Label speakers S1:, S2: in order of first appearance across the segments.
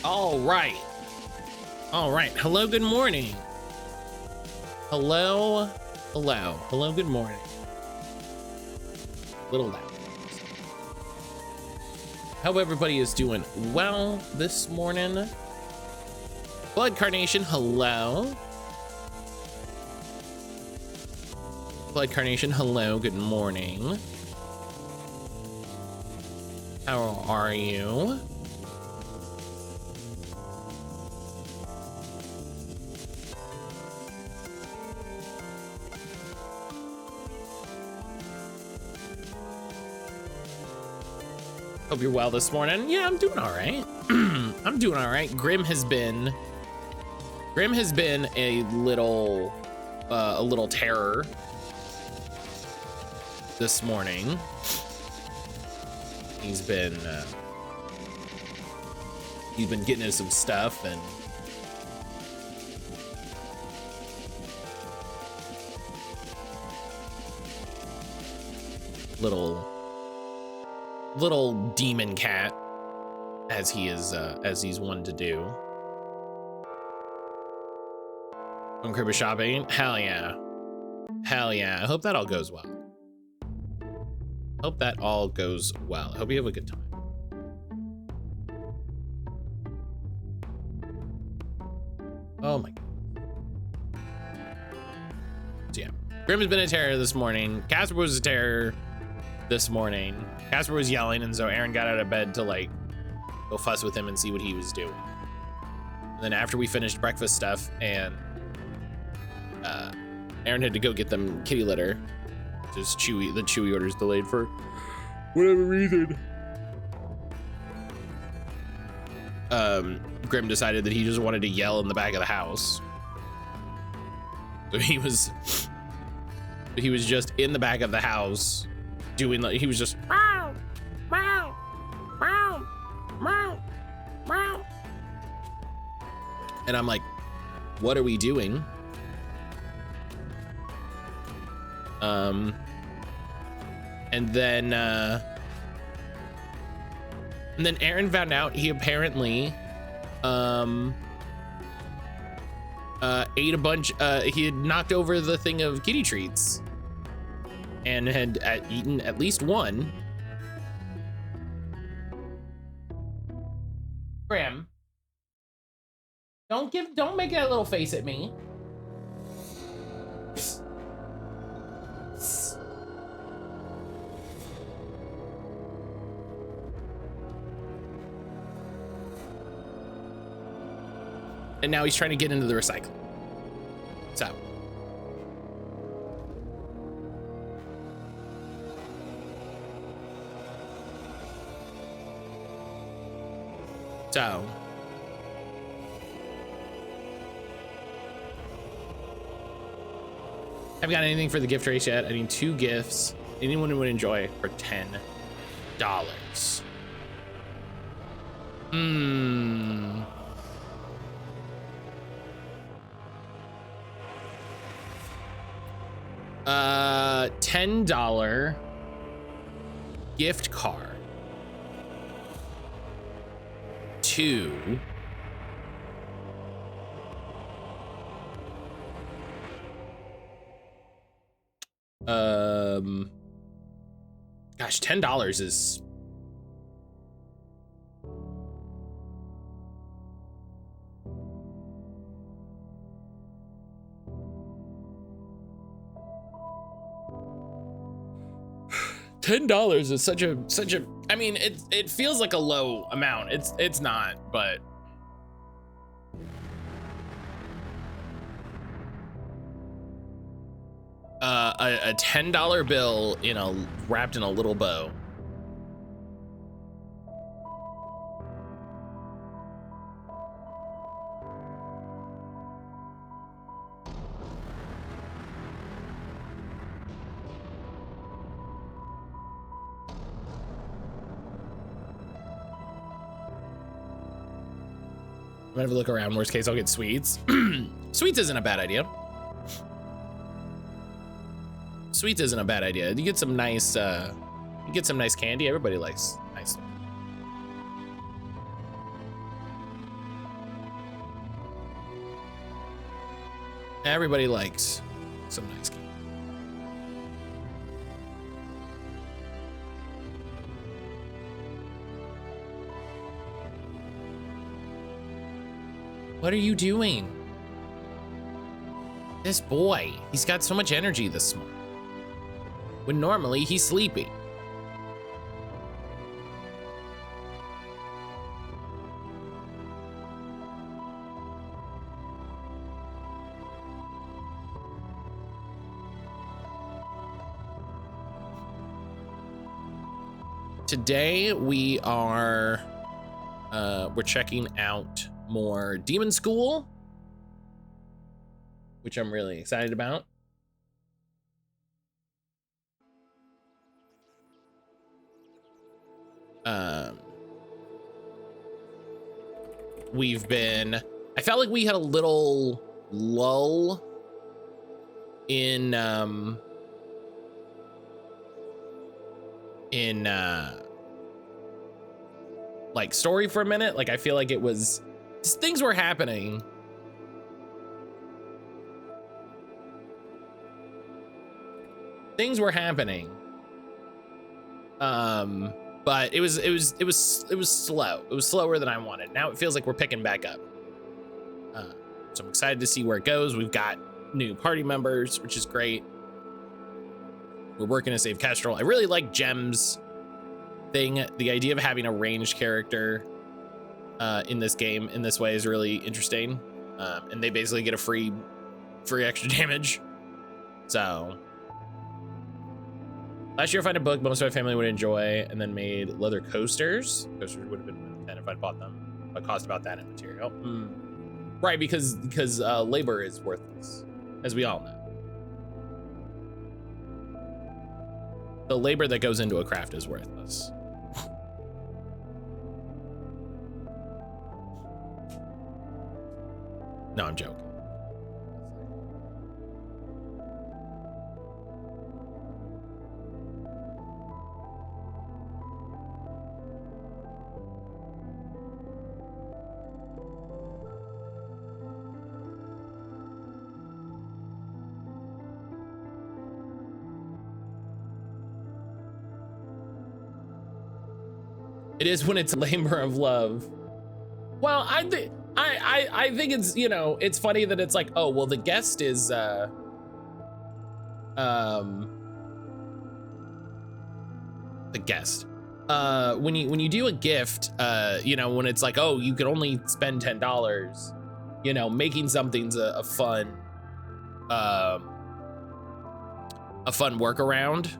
S1: All right. All right. Hello, good morning. Hello, hello, hello, good morning. Little loud. Hope everybody is doing well this morning. Blood Carnation, hello. Blood Carnation, hello, good morning. How are you? Hope you're well this morning. Yeah, I'm doing all right. I'm doing all right. Grim has been a little terror this morning. He's been getting into some stuff and little demon cat, as he's one to do. On Christmas shopping, hell yeah, hell yeah. I hope that all goes well. Hope that all goes well. I hope you have a good time. Oh my god. So yeah, Grim has been a terror this morning. Casper was a terror this morning. Casper was yelling, and so Aaron got out of bed to like go fuss with him and see what he was doing. And then after we finished breakfast stuff, and Aaron had to go get them kitty litter. Just the Chewy order's delayed for whatever reason. Grim decided that he just wanted to yell in the back of the house. So he was just in the back of the house doing like, he was just meow, meow, meow, meow, meow. And I'm like, what are we doing? And then Aaron found out he apparently ate a bunch. He had knocked over the thing of kitty treats and had eaten at least one. Graham, don't make that little face at me. And now he's trying to get into the recycle. So. Haven't got anything for the gift race yet. I need 2 gifts. Anyone who would enjoy for $10. $10 gift card to gosh, $10 is $10 is such a I mean, it feels like a low amount. It's not, but a $10 bill wrapped in a little bow. I'm gonna have a look around. Worst case, I'll get sweets. Sweets isn't a bad idea. Sweets isn't a bad idea. You get some nice candy. Everybody likes nice. Everybody likes some nice game. What are you doing? This boy, he's got so much energy this morning. When normally he's sleepy. Today we are we're checking out more Demonschool, which I'm really excited about. I felt like we had a little lull in like story for a minute. Like I feel like it was just things were happening. Things were happening. But it was slow. It was slower than I wanted. Now it feels like we're picking back up. So I'm excited to see where it goes. We've got new party members, which is great. We're working to save Kestrel. I really like Gem's thing. The idea of having a ranged character in this game in this way is really interesting. And they basically get a free extra damage. So last year I found a book most of my family would enjoy and then made leather coasters. Coasters would have been 10 if I'd bought them. But cost about that in material. Right, because labor is worthless, as we all know. The labor that goes into a craft is worthless. No, I'm joking. It is when it's a labor of love. Well, I think it's, you know, it's funny that it's like, oh, well, the guest is the guest. When you do a gift, you know, when it's like, oh, you can only spend $10, you know, making something's a fun workaround.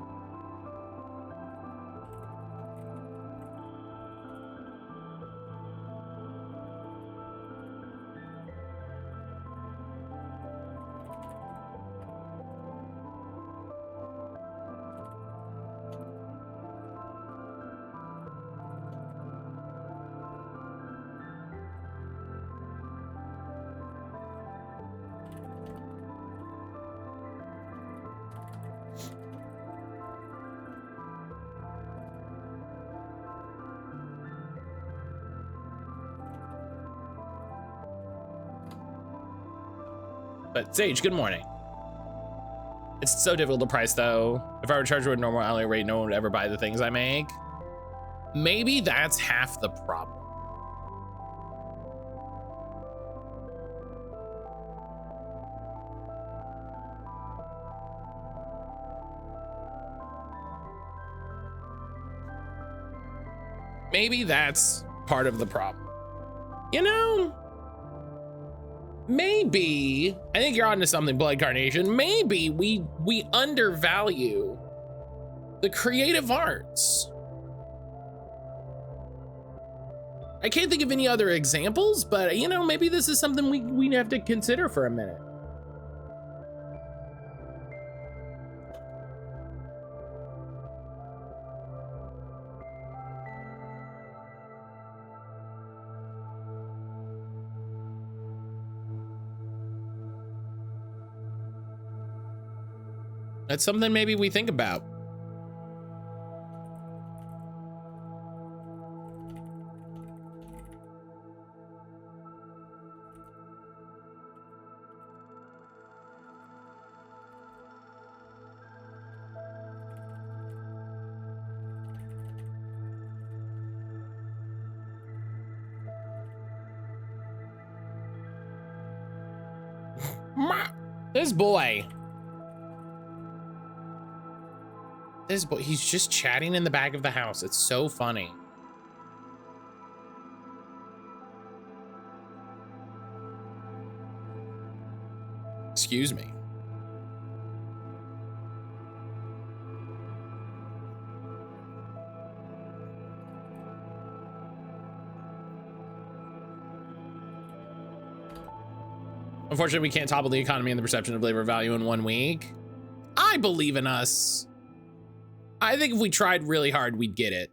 S1: But Sage, good morning. It's so difficult to price though. If I were charged with a normal hourly rate, no one would ever buy the things I make. Maybe that's half the problem. Maybe that's part of the problem. You know? Maybe, I think you're onto something, Blood Carnation. Maybe we undervalue the creative arts. I can't think of any other examples, but you know, maybe this is something we have to consider for a minute. That's something maybe we think about. This boy, he's just chatting in the back of the house. It's so funny. Excuse me. Unfortunately, we can't topple the economy and the perception of labor value in 1 week. I believe in us. I think if we tried really hard, we'd get it.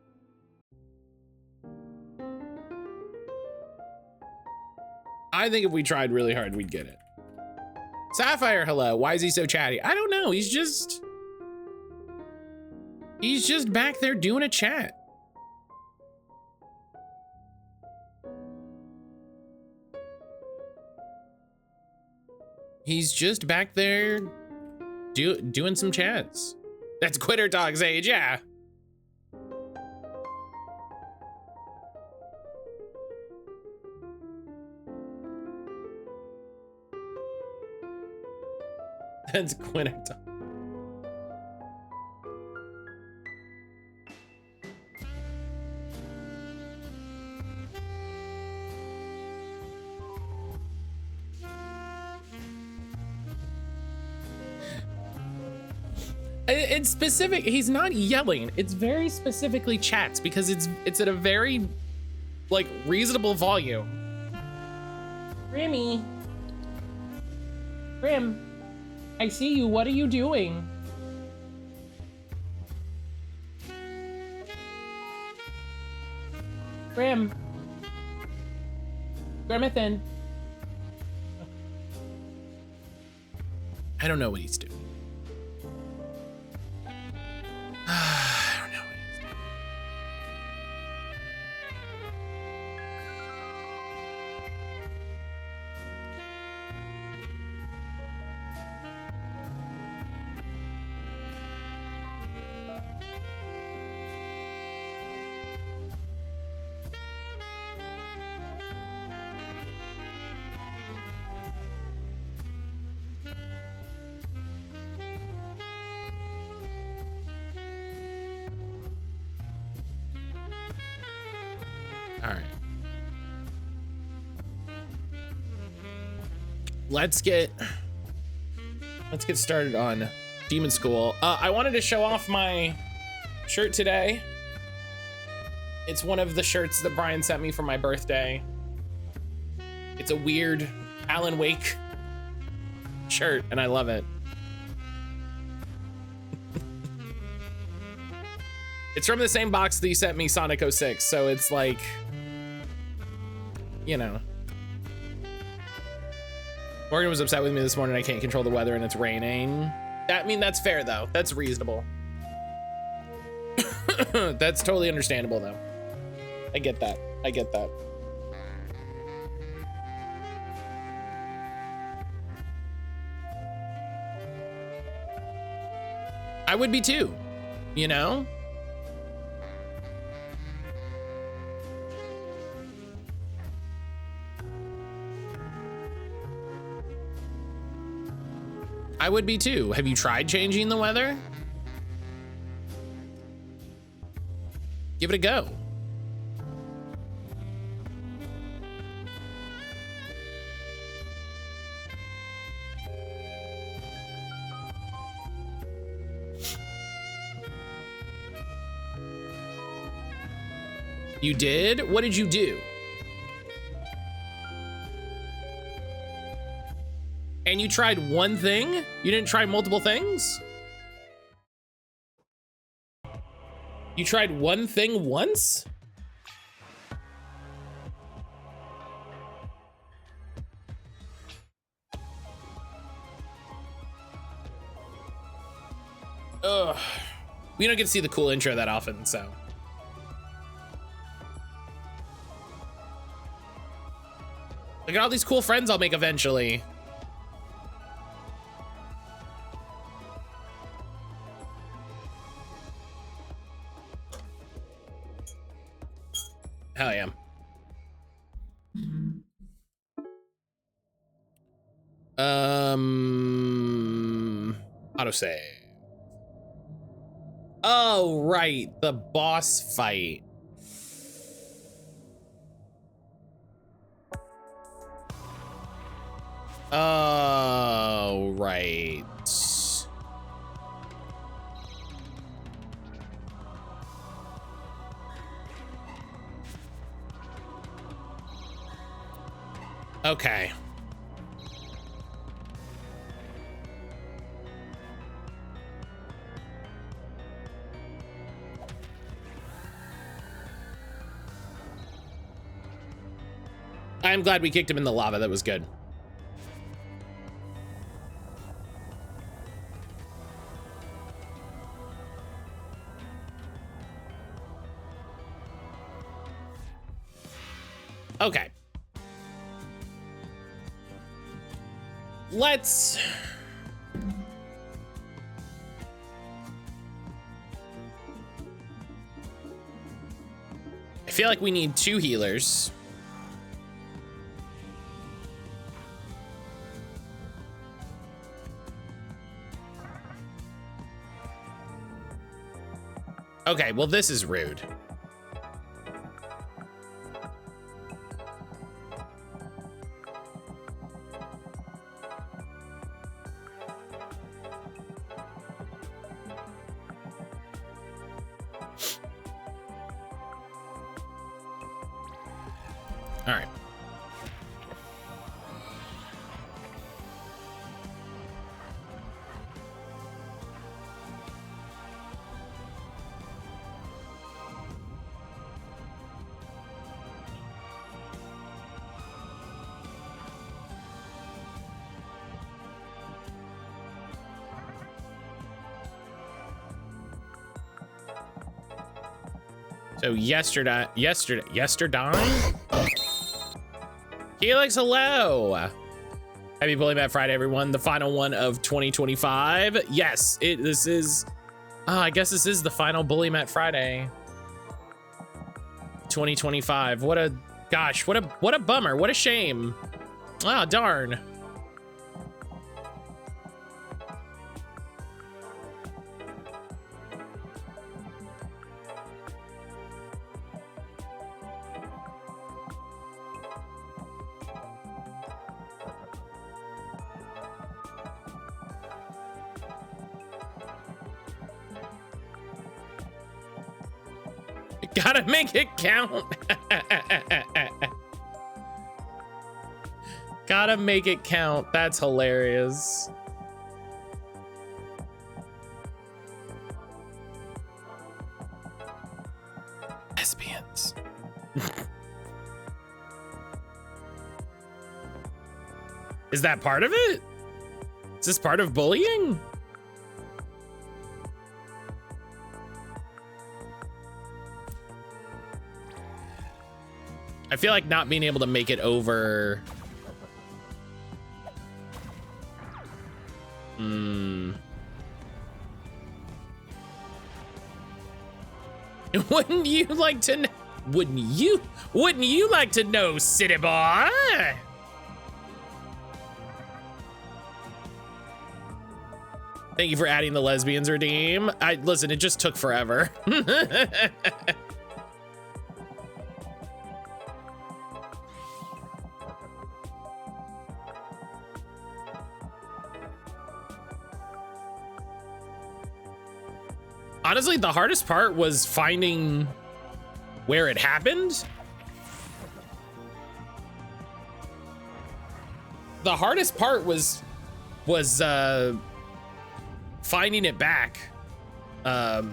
S1: I think if we tried really hard, we'd get it. Sapphire, hello. Why is he so chatty? I don't know. He's just back there doing a chat. He's just back there doing some chats. That's Quitter Dog's age, yeah. That's Quitter Dog. It's specific. He's not yelling. It's very specifically chats because it's at a very like reasonable volume. Grimmy. Grim, I see you. What are you doing? Grim. Grimathan. I don't know what he's doing. I don't know what he's doing. All right. Let's get started on Demonschool. I wanted to show off my shirt today. It's one of the shirts that Brian sent me for my birthday. It's a weird Alan Wake shirt, and I love it. It's from the same box that you sent me Sonic 06, so it's like, you know. Morgan was upset with me this morning. I can't control the weather and it's raining. That's fair though. That's reasonable. That's totally understandable though. I get that. I get that. I would be too, you know? I would be too. Have you tried changing the weather? Give it a go. You did? What did you do? And you tried one thing? You didn't try multiple things? You tried one thing once? Ugh. We don't get to see the cool intro that often, so. Look at all these cool friends I'll make eventually. Hell yeah. Autosave. Oh, right. The boss fight. Oh, right. Okay. I'm glad we kicked him in the lava. That was good. Okay. Let's... I feel like we need 2 healers. Okay, well, this is rude. All right. So yesterday. Helix, hello. Happy Bully Mat Friday, everyone. The final one of 2025. Yes, this is, I guess this is the final Bully Mat Friday. 2025. What a, gosh, what a bummer. What a shame. Ah, darn. Gotta make it count. Gotta make it count. That's hilarious. Lesbians. Is that part of it? Is this part of bullying? I feel like not being able to make it over. Wouldn't you like to know? Wouldn't you like to know, city boy? Thank you for adding the lesbians redeem. Listen, it just took forever. Honestly, the hardest part was finding where it happened. The hardest part was finding it back. I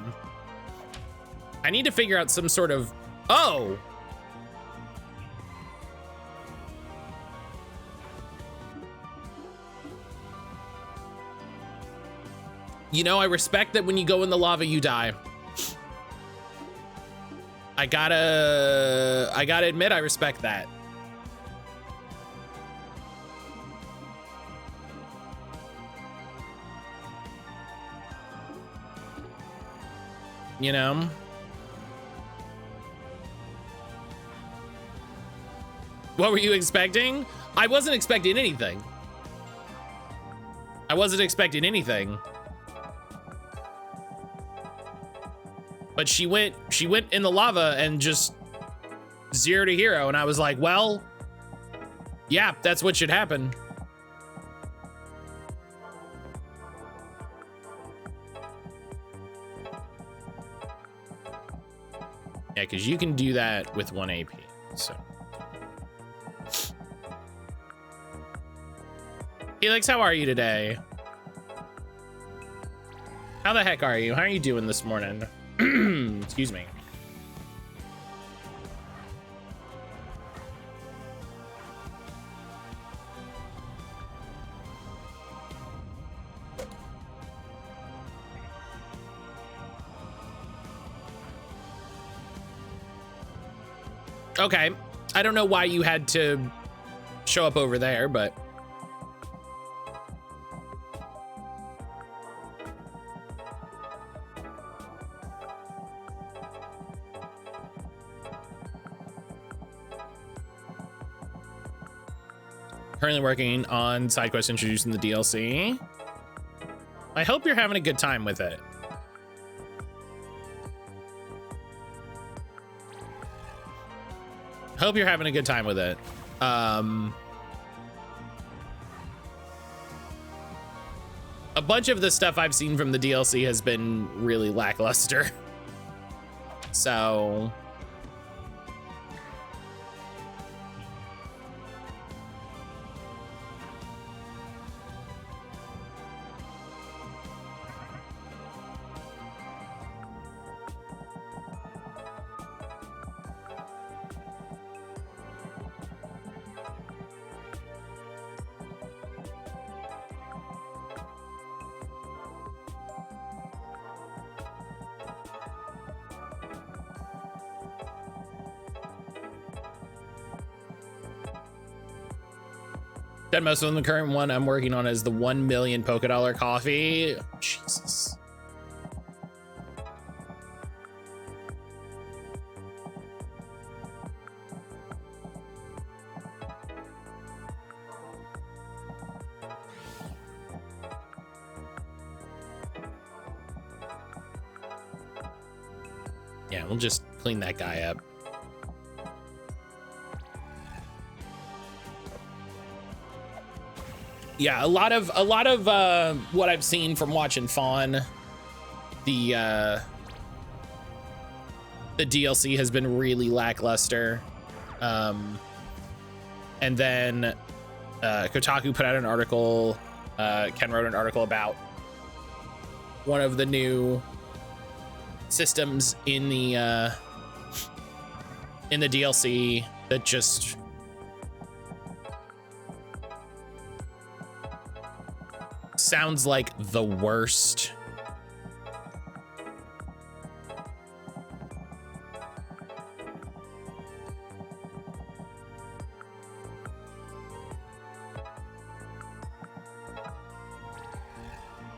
S1: need to figure out some sort of, oh. You know, I respect that when you go in the lava, you die. I gotta admit, I respect that. You know? What were you expecting? I wasn't expecting anything. I wasn't expecting anything. but she went in the lava and just 0 to hero. And I was like, well, yeah, that's what should happen. Yeah, because you can do that with 1 AP, so. Felix, how are you today? How the heck are you? How are you doing this morning? Excuse me. Okay, I don't know why you had to show up over there, but currently working on side quests introducing the DLC. I hope you're having a good time with it. Hope you're having a good time with it. A bunch of the stuff I've seen from the DLC has been really lackluster. So done most of them. The current one I'm working on is the 1 million polka dollar coffee. Jesus. Yeah, we'll just clean that guy up. Yeah, a lot of what I've seen from watching Fawn, the DLC has been really lackluster. And then Kotaku put out an article, Ken wrote an article about one of the new systems in the DLC that just sounds like the worst.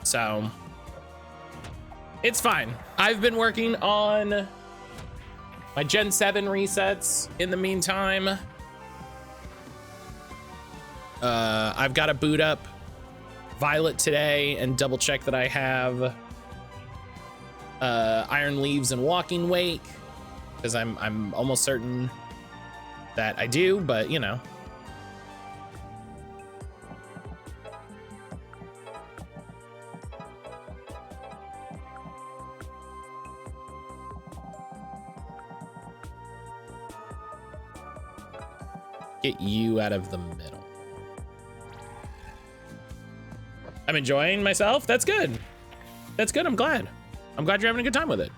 S1: So it's fine. I've been working on my Gen 7 resets in the meantime. I've got to boot up Violet today and double check that I have Iron Leaves and Walking Wake, because I'm almost certain that I do, but you know. Get you out of the middle. I'm enjoying myself. That's good. That's good. I'm glad. I'm glad you're having a good time with it.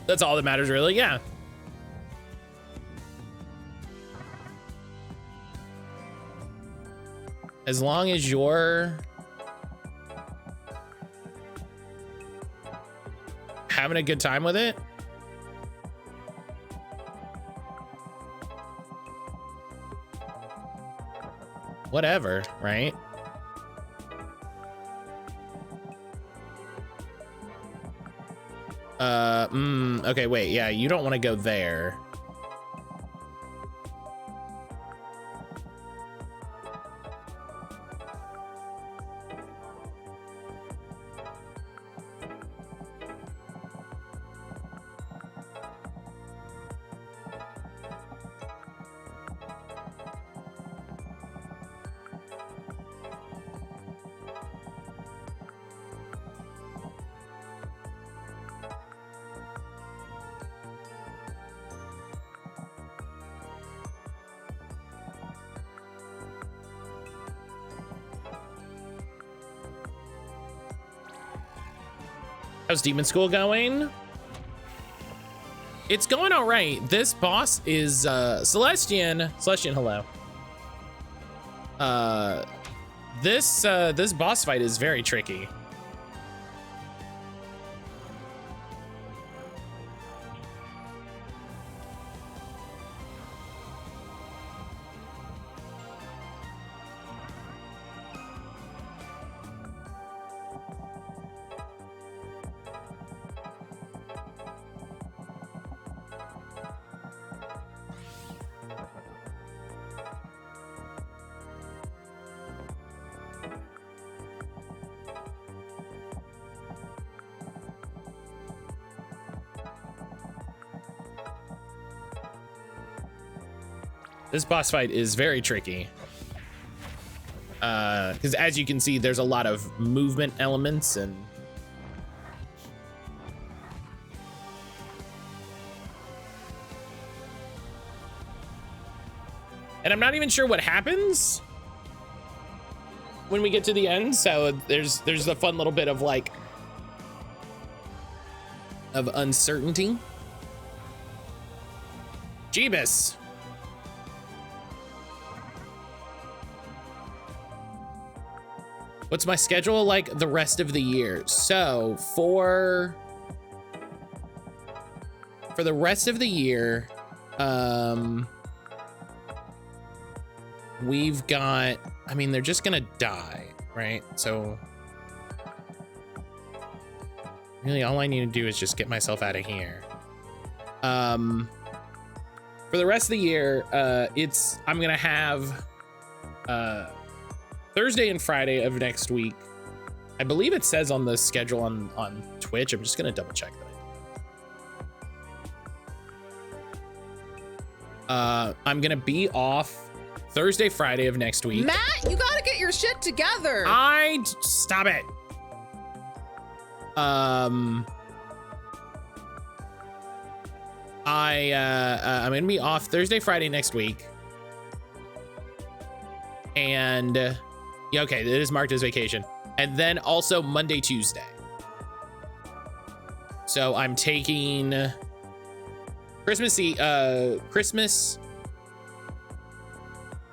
S1: That's all that matters, really. Yeah. As long as you're having a good time with it. Whatever, right? Okay, wait, yeah, you don't want to go there. How's Demonschool going? It's going all right. This boss is Celestian. Celestian, hello. This boss fight is very tricky. This boss fight is very tricky. Because as you can see, there's a lot of movement elements and I'm not even sure what happens when we get to the end. So there's a fun little bit of like of uncertainty. Jeebus. What's my schedule like the rest of the year? So for the rest of the year, we've got, I mean, they're just gonna die, right? So really all I need to do is just get myself out of here. For the rest of the year, I'm gonna have, Thursday and Friday of next week. I believe it says on the schedule on Twitch. I'm just gonna double check that. I'm gonna be off Thursday, Friday of next week.
S2: Matt, you gotta get your shit together.
S1: Stop it. I'm gonna be off Thursday, Friday next week. And yeah, okay, it is marked as vacation. And then also Monday, Tuesday. So I'm taking Christmas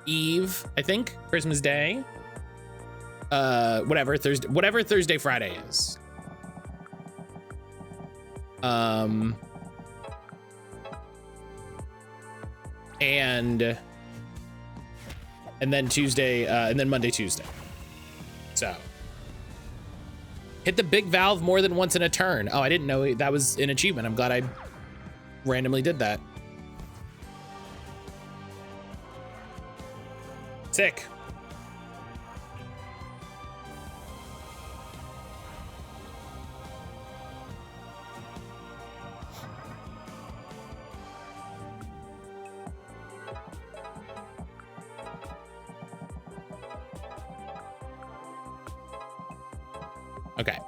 S1: Eve, I think, Christmas Day. Whatever Thursday, Friday is. And then Tuesday, and then Monday, Tuesday. So hit the big valve more than once in a turn. Oh, I didn't know that was an achievement. I'm glad I randomly did that. Sick. Okay.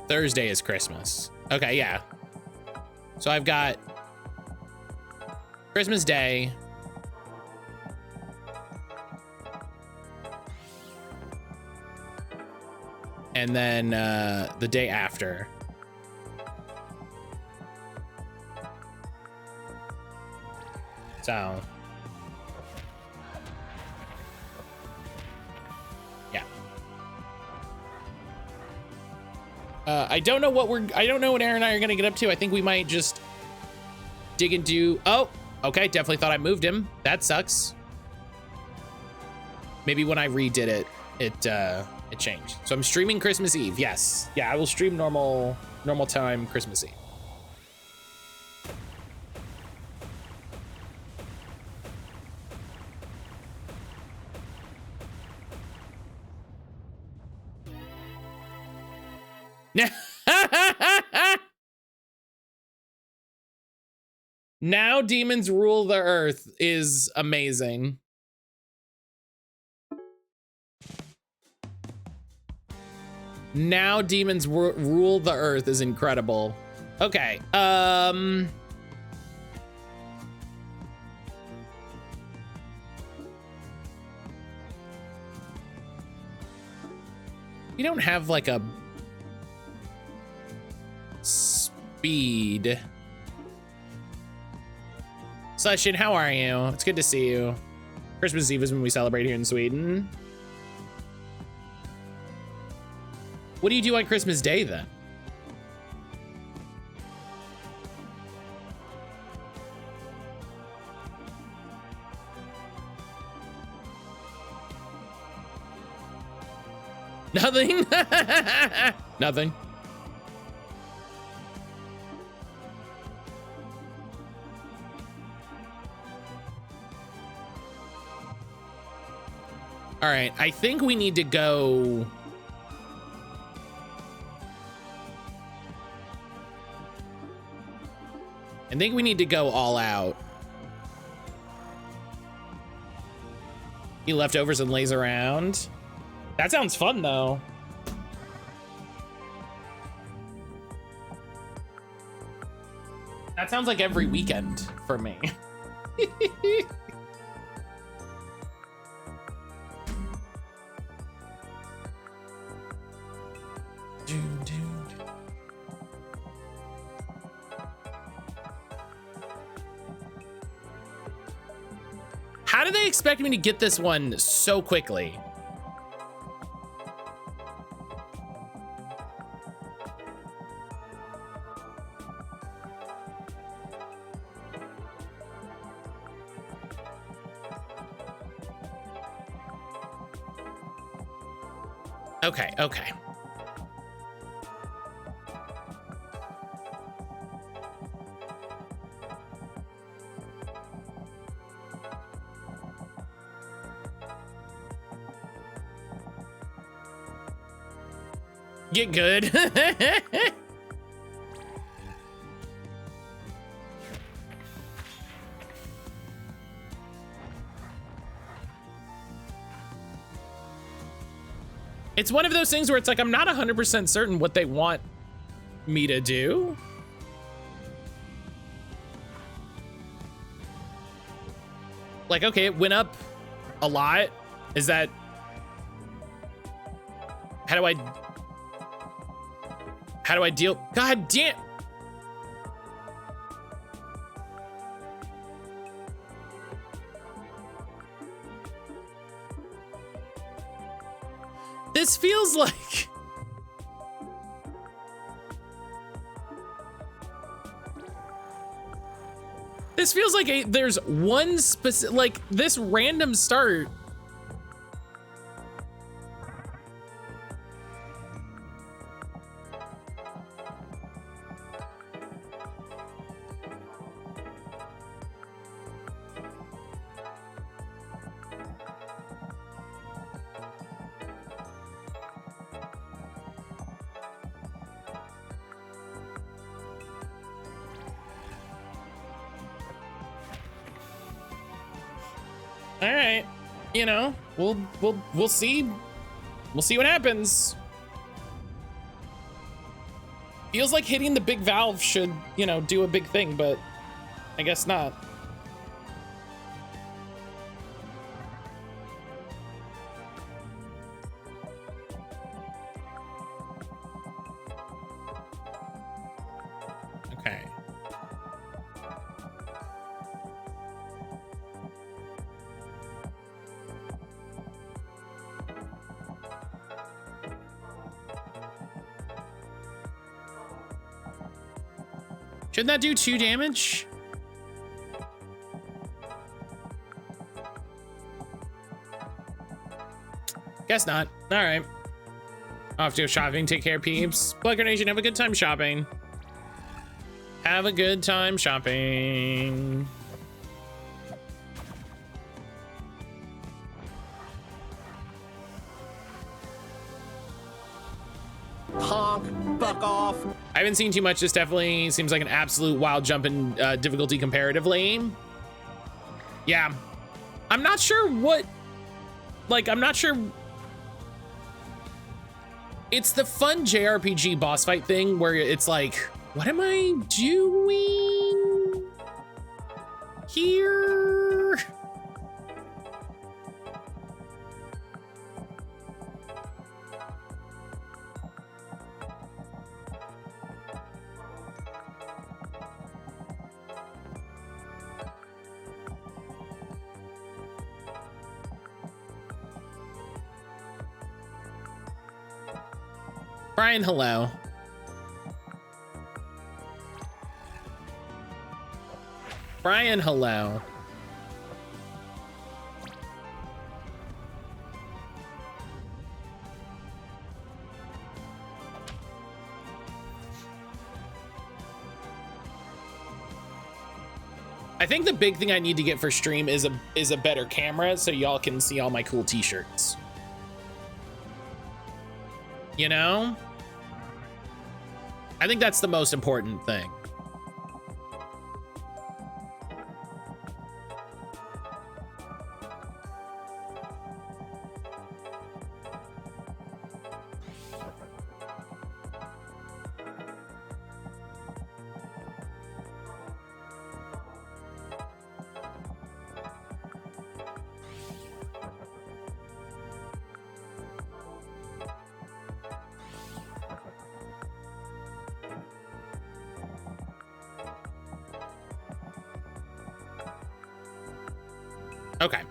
S1: Thursday is Christmas. Okay, yeah. So I've got Christmas Day. And then the day after. So yeah. I don't know what Aaron and I are gonna get up to. I think we might just dig into, oh, okay, definitely thought I moved him. That sucks. Maybe when I redid it, It changed. So I'm streaming Christmas Eve. Yes. Yeah, I will stream normal time Christmas Eve. Now demons rule the earth is amazing. Now demons rule the earth is incredible. Okay. We don't have like a speed. Session, how are you? It's good to see you. Christmas Eve is when we celebrate here in Sweden. What do you do on Christmas Day then? Nothing. Nothing. All right, I think we need to go. I think we need to go all out. He leftovers and lays around. That sounds fun though. That sounds like every weekend for me. How do they expect me to get this one so quickly? Okay, okay. Get good. It's one of those things where it's like, I'm not 100% certain what they want me to do. Like, okay, it went up a lot. Is that, how do I deal? God damn. This feels like, there's one specific, like this random start. All right, you know, we'll see. We'll see what happens. Feels like hitting the big valve should, you know, do a big thing, but I guess not. Okay. Shouldn't that do 2 damage? Guess not. All right. Off to go shopping. Take care, peeps. Blugger Nation, have a good time shopping. Have a good time shopping.
S3: Honk, fuck off.
S1: I haven't seen too much. This definitely seems like an absolute wild jump in difficulty comparatively. Yeah. I'm not sure what, like, I'm not sure. It's the fun JRPG boss fight thing where it's like, what am I doing here? Brian, hello. Brian, hello. I think the big thing I need to get for stream is a better camera so y'all can see all my cool t-shirts. You know? I think that's the most important thing. Okay.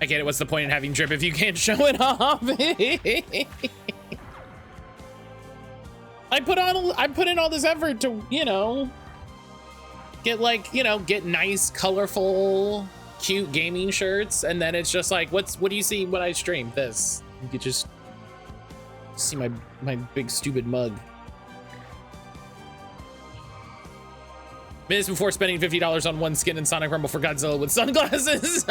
S1: I get it. What's the point in having drip if you can't show it off? I put in all this effort to, you know, get like, you know, get nice, colorful, cute gaming shirts, and then it's just like, what do you see when I stream this? You could just see my big stupid mug. Minutes before spending $50 on one skin in Sonic Rumble for Godzilla with sunglasses.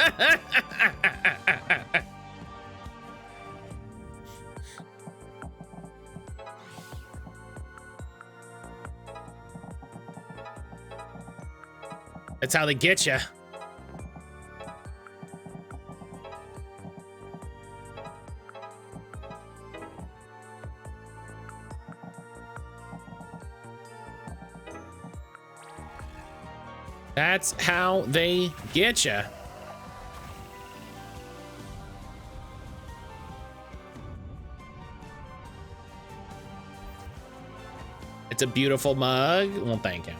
S1: That's how they get you. That's how they get you. It's a beautiful mug. Well, thank you.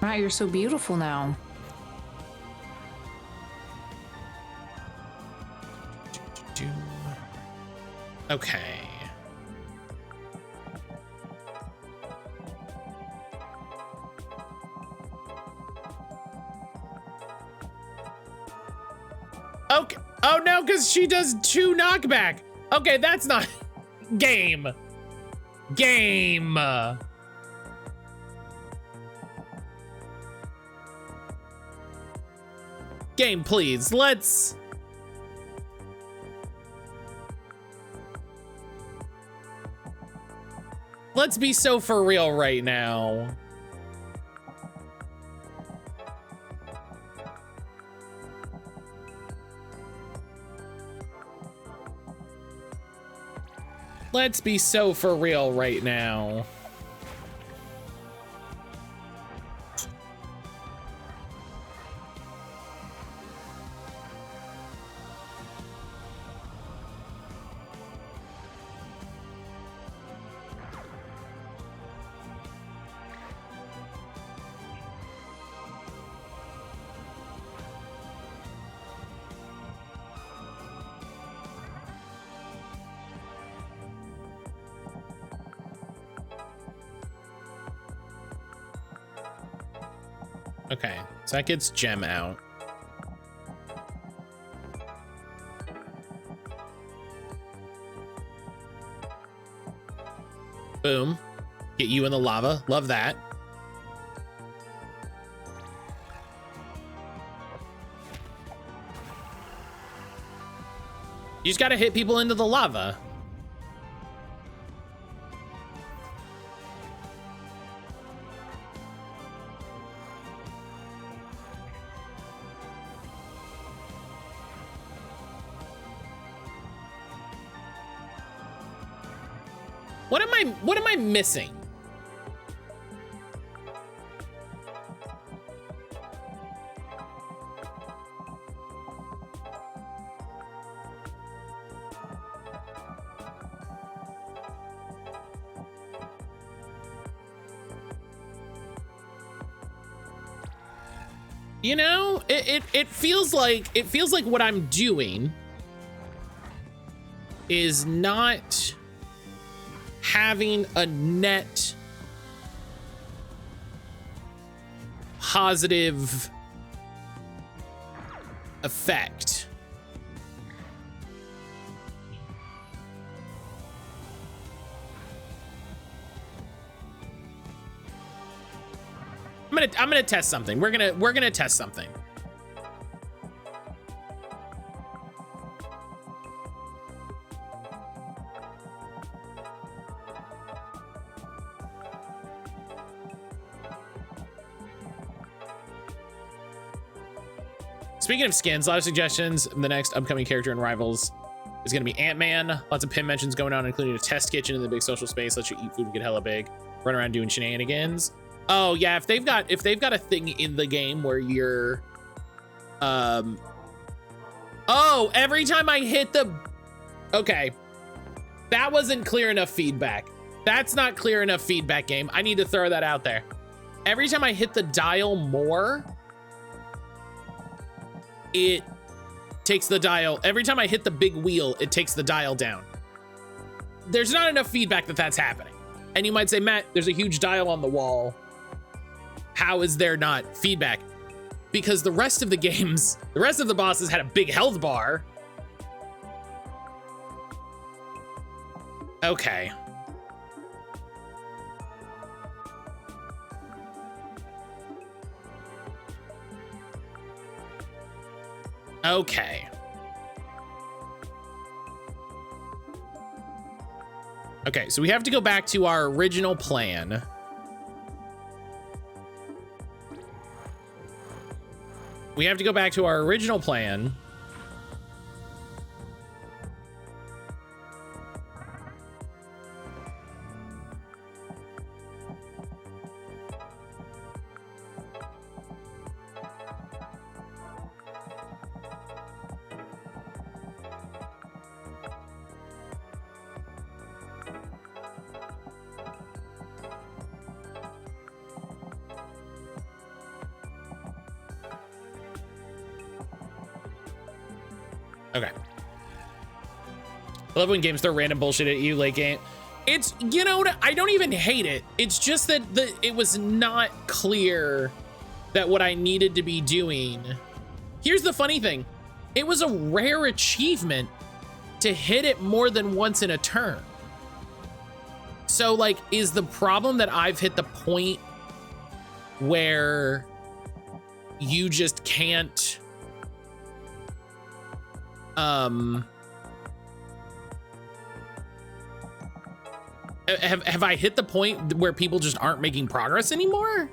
S4: Wow, you're so beautiful now.
S1: Okay. Okay. Oh no, because she does 2 knockback. Okay, that's not game. Game. Game, please. Let's be so for real right now. Let's be so for real right now. Okay, so that gets Gem out. Boom. Get you in the lava. Love that. You just gotta hit people into the lava. What am I missing? You know, it feels like what I'm doing is not having a net positive effect. I'm gonna test something. We're gonna test something. Speaking of skins, a lot of suggestions. The next upcoming character in Rivals is going to be Ant-Man. Lots of pin mentions going on, including a test kitchen in the big social space. Lets you eat food and get hella big. Run around doing shenanigans. Oh yeah, if they've got a thing in the game where you're, oh, every time I hit the, okay, that wasn't clear enough feedback. That's not clear enough feedback, game. I need to throw that out there. Every time I hit the dial more, it takes the dial. Every time I hit the big wheel, it takes the dial down. There's not enough feedback that that's happening. And you might say, Matt, there's a huge dial on the wall. How is there not feedback? Because the rest of the games, the rest of the bosses had a big health bar. Okay. Okay. Okay, so we have to go back to our original plan. We have to go back to our original plan. Okay. I love when games throw random bullshit at you late game. It's, you know, I don't even hate it. It's just that it was not clear that what I needed to be doing. Here's the funny thing. It was a rare achievement to hit it more than once in a turn. So like, is the problem that I've hit the point where you just can't, have I hit the point where people just aren't making progress anymore?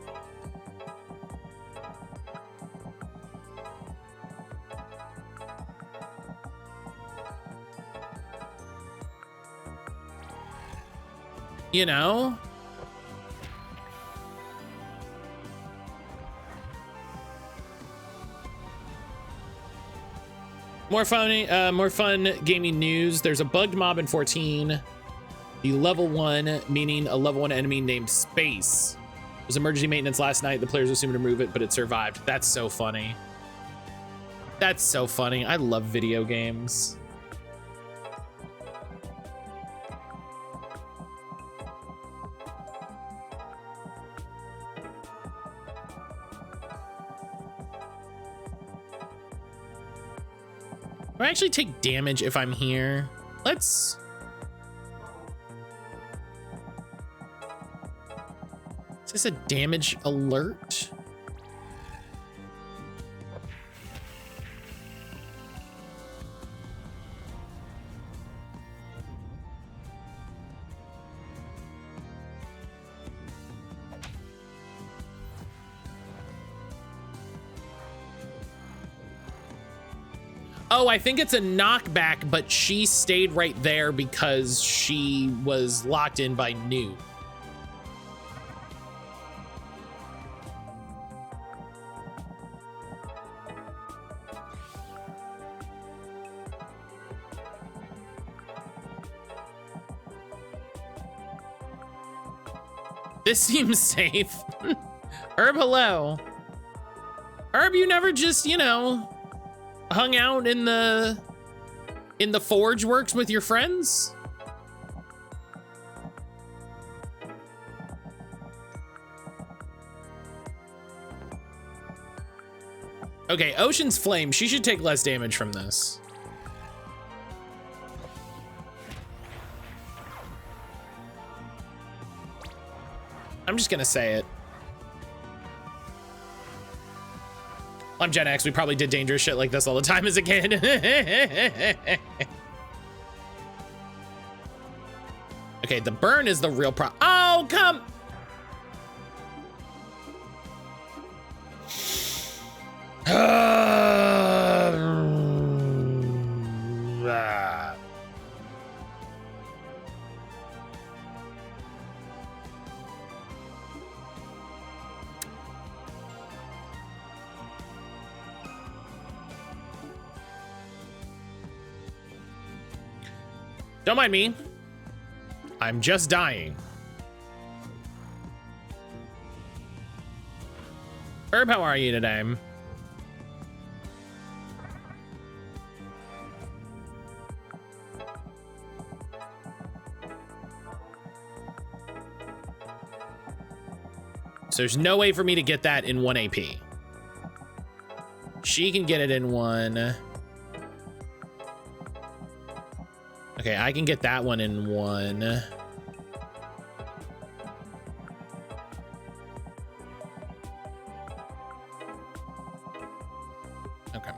S1: You know? More fun gaming news. There's a bugged mob in 14. The level 1, meaning a level 1 enemy named Space. It was emergency maintenance last night. The players assumed to remove it, but it survived. That's so funny. That's so funny. I love video games. Do I actually take damage if I'm here? Let's... Is this a damage alert? Oh, I think it's a knockback, but she stayed right there because she was locked in by New. This seems safe. Herb, hello. Herb, you never just, you know, hung out in the forge works with your friends? Okay, Ocean's Flame. She should take less damage from this. I'm just gonna say it. I'm Gen X. We probably did dangerous shit like this all the time as a kid. Okay, the burn is the real problem. Oh, come. Don't mind me. I'm just dying. Herb, how are you today? So there's no way for me to get that in 1 AP. She can get it in 1. Okay, I can get that one in 1. Okay.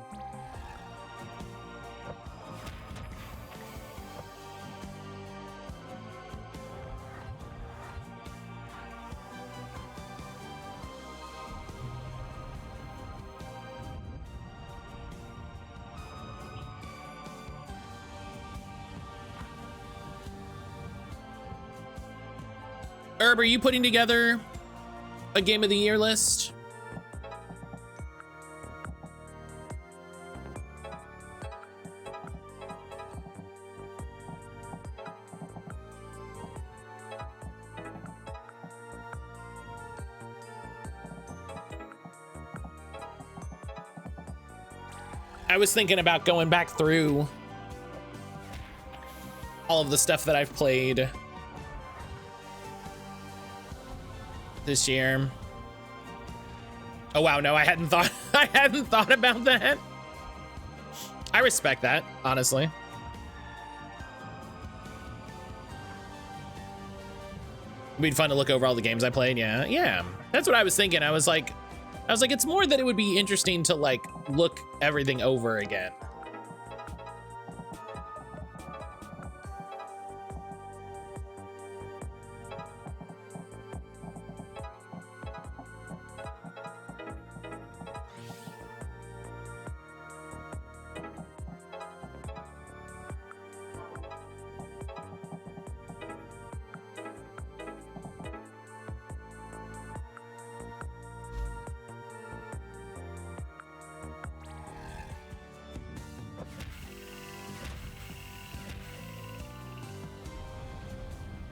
S1: Herb, are you putting together a game of the year list? I was thinking about going back through all of the stuff that I've played this year. Oh wow, no, I hadn't thought about that. I respect that, honestly. It'd be fun to look over all the games I played. Yeah. That's what I was thinking. I was like, it's more that it would be interesting to like look everything over again.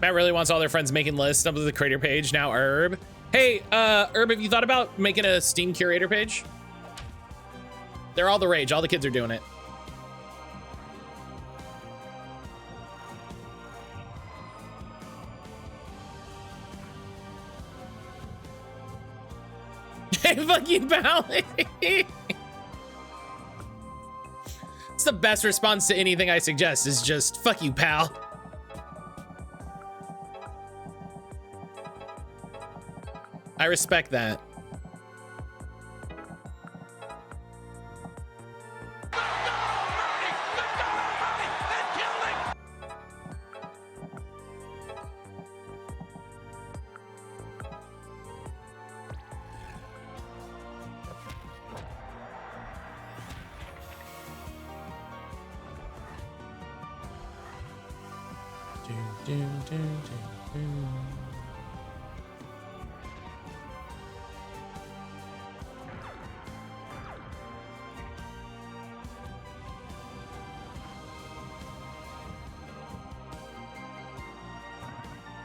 S1: Matt really wants all their friends making lists up to the creator page. Now Herb. Hey, Herb, have you thought about making a Steam curator page? They're all the rage. All the kids are doing it. Hey, fuck you, pal. It's the best response to anything I suggest is just, fuck you, pal. I respect that.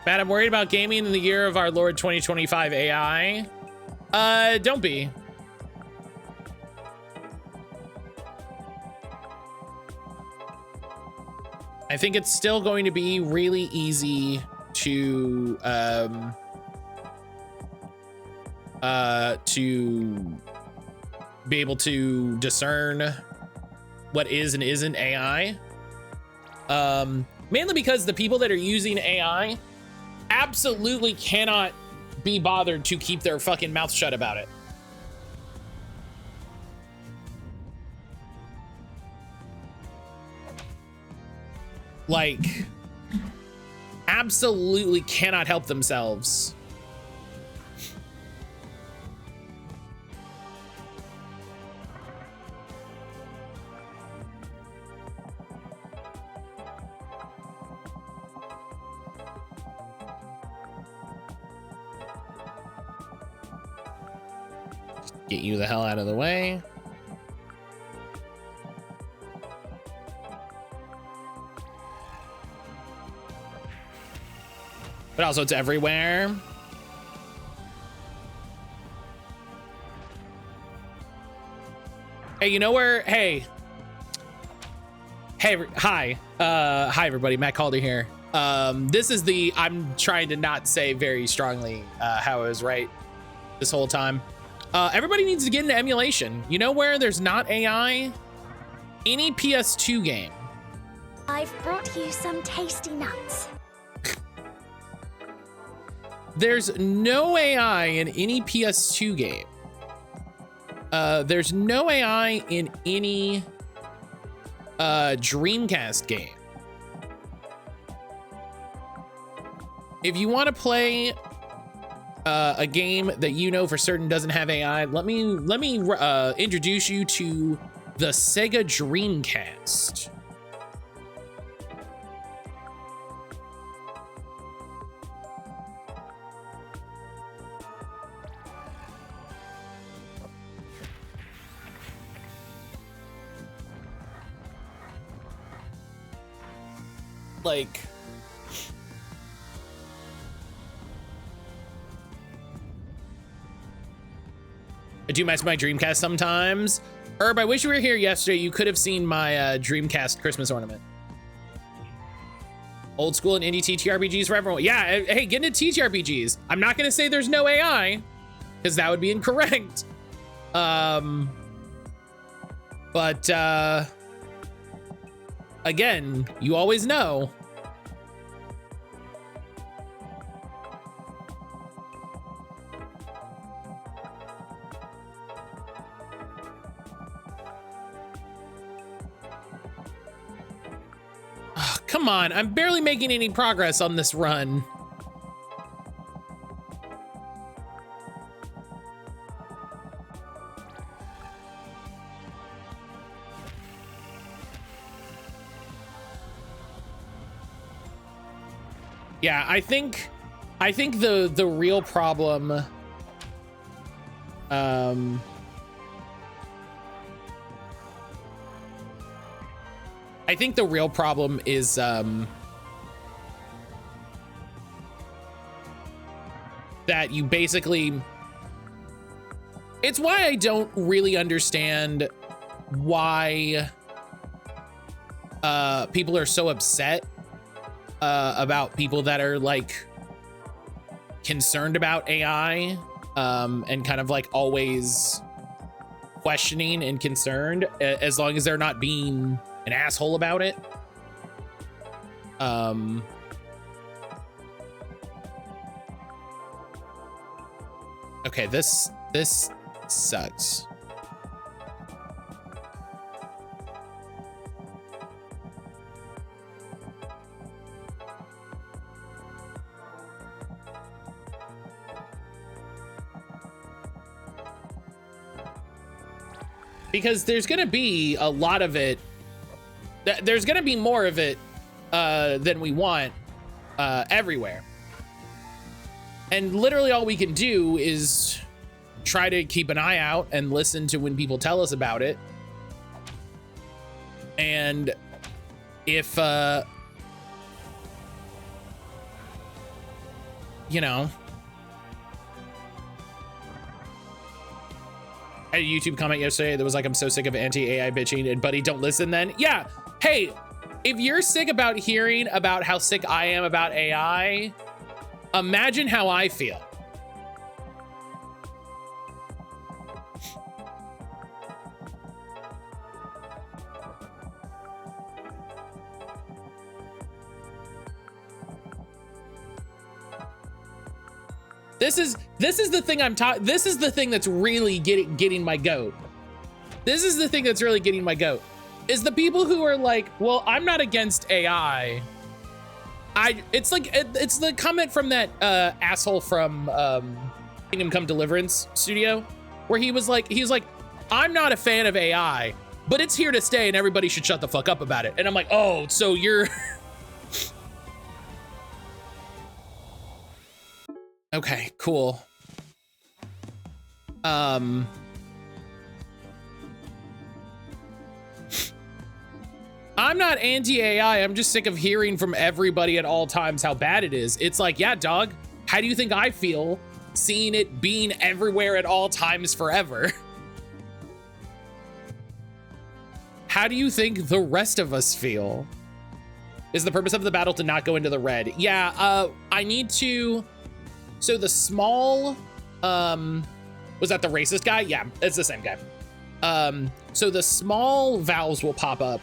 S1: Matt, I'm worried about gaming in the year of our Lord 2025 AI. Don't be. I think it's still going to be really easy to be able to discern what is and isn't AI. Mainly because the people that are using AI absolutely cannot be bothered to keep their fucking mouth shut about it. Like, absolutely cannot help themselves. Get you the hell out of the way. But also it's everywhere. Hey, you know where? Hey, hi. Hi everybody, mattcaulder here. This is the, I'm trying to not say very strongly how I was right this whole time. Everybody needs to get into emulation. You know where there's not AI? Any PS2 game.
S5: I've brought you some tasty nuts.
S1: There's no AI in any PS2 game. There's no AI in any Dreamcast game. If you want to play a game that you know for certain doesn't have AI, let me introduce you to the Sega Dreamcast. Like, I do mess with my Dreamcast sometimes. Herb, I wish you were here yesterday. You could have seen my Dreamcast Christmas ornament. Old school and indie TTRPGs for everyone. Yeah, hey, get into TTRPGs. I'm not gonna say there's no AI, because that would be incorrect. But again, you always know. Oh, come on, I'm barely making any progress on this run. Yeah, I think the real problem I think the real problem is that you basically, it's why I don't really understand why people are so upset about people that are like concerned about AI and kind of like always questioning and concerned, as long as they're not being an asshole about it. Okay, this sucks. Because there's gonna be a lot of it. There's gonna be more of it than we want everywhere. And literally all we can do is try to keep an eye out and listen to when people tell us about it. And if, you know, I had a YouTube comment yesterday that was like, I'm so sick of anti-AI bitching, and buddy, don't listen then. Yeah. Hey, if you're sick about hearing about how sick I am about AI, imagine how I feel. This is the thing this is the thing that's really getting my goat. This is the thing that's really getting my goat. Is the people who are like, well, I'm not against AI. It's like, it's the comment from that asshole from Kingdom Come Deliverance studio, where he's like, I'm not a fan of AI, but it's here to stay and everybody should shut the fuck up about it. And I'm like, oh, so you're... Okay, cool. I'm not anti-AI, I'm just sick of hearing from everybody at all times how bad it is. It's like, yeah, dog, how do you think I feel seeing it being everywhere at all times forever? How do you think the rest of us feel? Is the purpose of the battle to not go into the red? Yeah, I need to... So the small, was that the racist guy? Yeah, it's the same guy. So the small valves will pop up,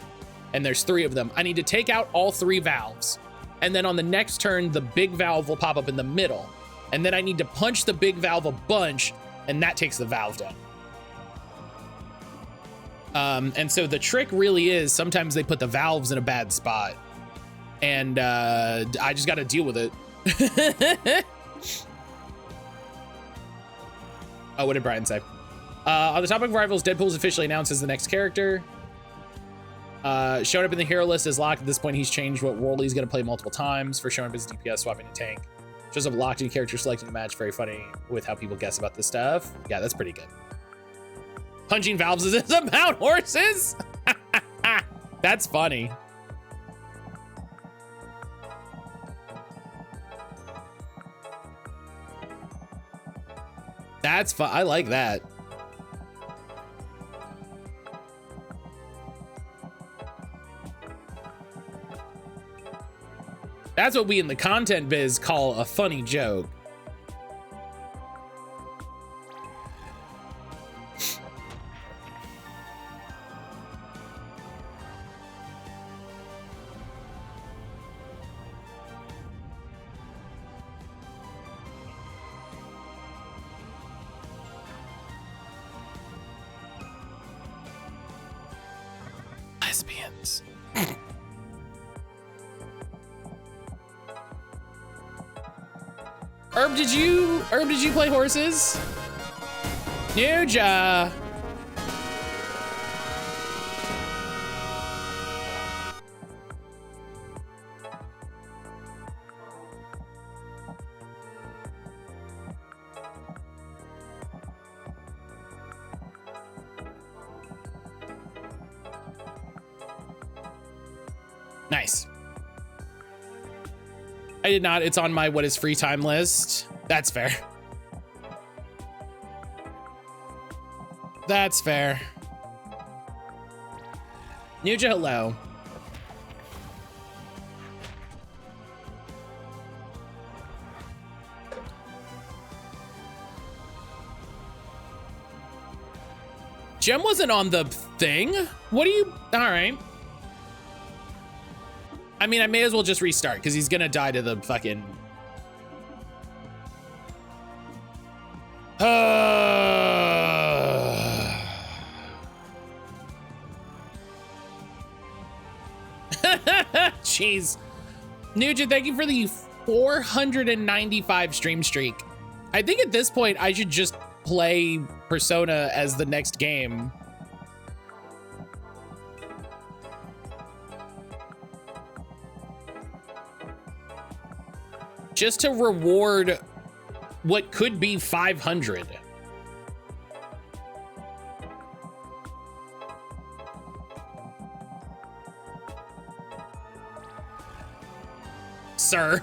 S1: and there's 3 of them. I need to take out all 3 valves. And then on the next turn, the big valve will pop up in the middle. And then I need to punch the big valve a bunch, and that takes the valve down. And so the trick really is sometimes they put the valves in a bad spot. And I just got to deal with it. Oh, what did Brian say? On the topic of rivals, Deadpool is officially announced as the next character. Showing up in the hero list is locked. At this point, he's changed what role he's going to play multiple times for showing up as DPS, swapping a tank. Shows up locked in character selecting a match. Very funny with how people guess about this stuff. Yeah, that's pretty good. Punching valves is about horses. That's funny. That's fun. I like that. That's what we in the content biz call a funny joke. Lesbians. Herb, did you play horses? Nuja. Nice. I did not. It's on my what is free time list. That's fair. That's fair. Nuja, hello. Gem wasn't on the thing? What do you... All right. I mean, I may as well just restart because he's gonna die to the fucking... Jeez. Nugent, thank you for the 495 stream streak. I think at this point I should just play Persona as the next game. Just to reward what could be 500. Sir.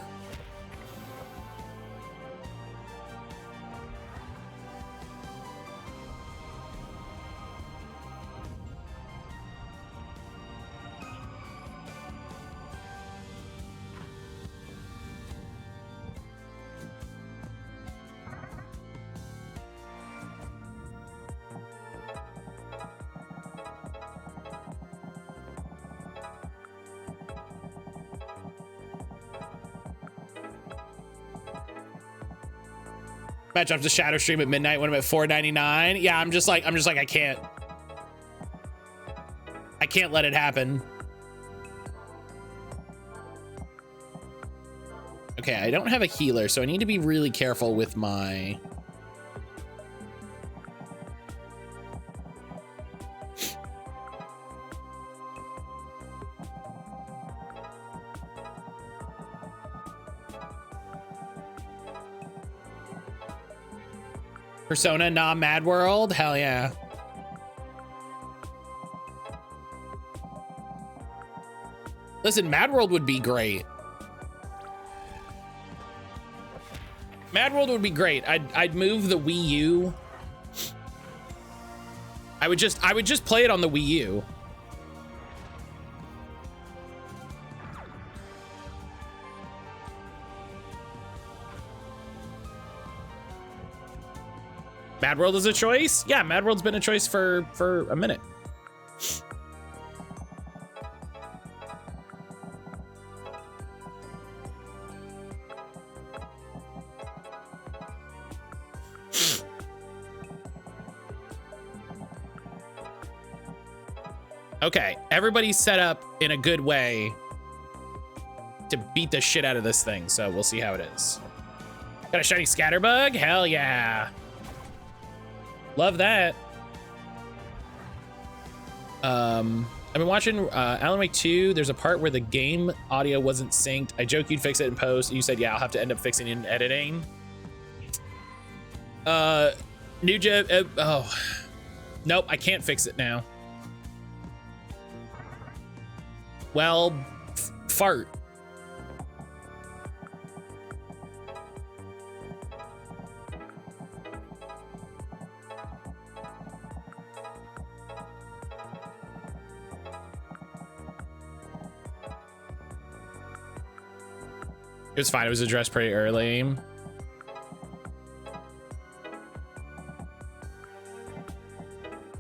S1: Matt drops a shadow stream at midnight when I'm at 4.99. Yeah, I'm just like I can't let it happen. Okay, I don't have a healer, so I need to be really careful with my Persona, nah, Mad World? Hell yeah. Listen, Mad World would be great. Mad World would be great. I'd move the Wii U. I would just play it on the Wii U. Mad World is a choice? Yeah, Mad World's been a choice for a minute. Okay, everybody's set up in a good way to beat the shit out of this thing, so we'll see how it is. Got a shiny scatterbug? Hell yeah. Love that. I've been watching Alan Wake 2. There's a part where the game audio wasn't synced. I joked you'd fix it in post. You said, yeah, I'll have to end up fixing it in editing. Nuja, oh. Nope, I can't fix it now. Well, fart. It was fine. It was addressed pretty early.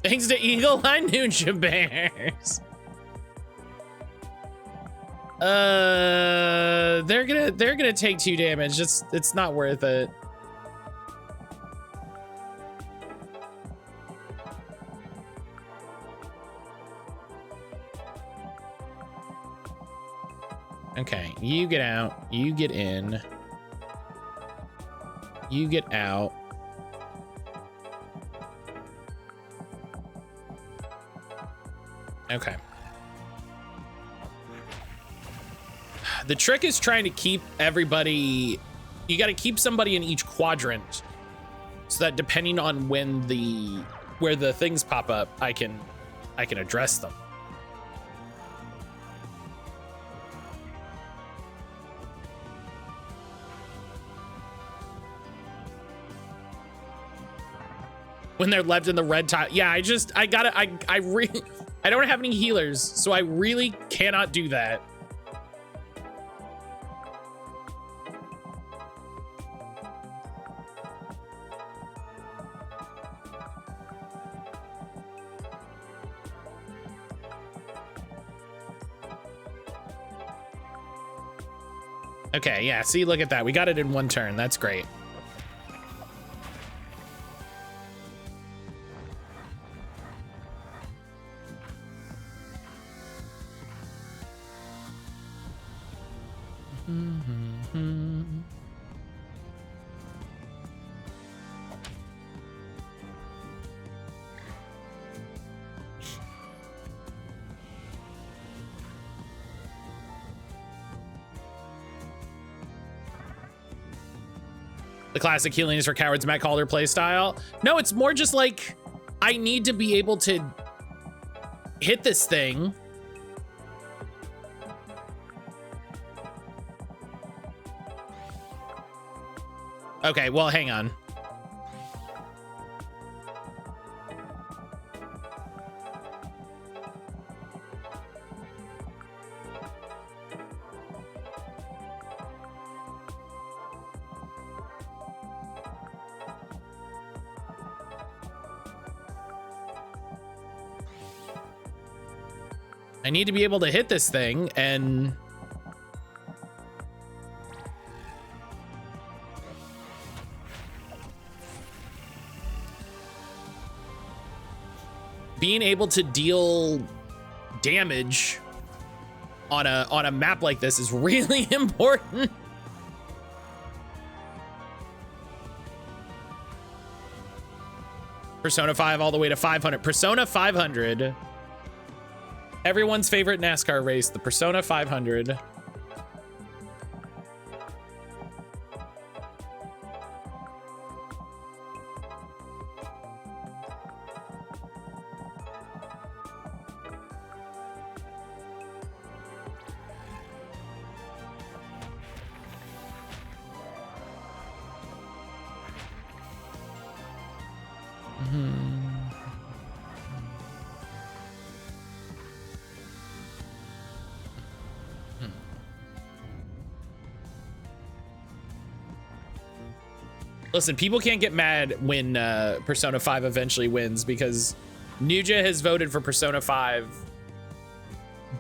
S1: Thanks to Eagle Eye Ninja Bears. They're gonna take 2 damage. It's not worth it. Okay, you get out, you get in, you get out. Okay. The trick is trying to keep everybody, you got to keep somebody in each quadrant so that depending on where the things pop up, I can address them. When they're left in the red tile. Yeah, I don't have any healers, so I really cannot do that. Okay, yeah, see, look at that. We got it in 1 turn. That's great. The classic healing is for cowards mattcaulder playstyle. No, it's more just like, I need to be able to hit this thing. Okay, well, hang on. I need to be able to hit this thing, and being able to deal damage on a map like this is really important. Persona 5 all the way to 500. Persona 500. Everyone's favorite NASCAR race, the Persona 500. Listen, people can't get mad when Persona 5 eventually wins, because Nuja has voted for Persona 5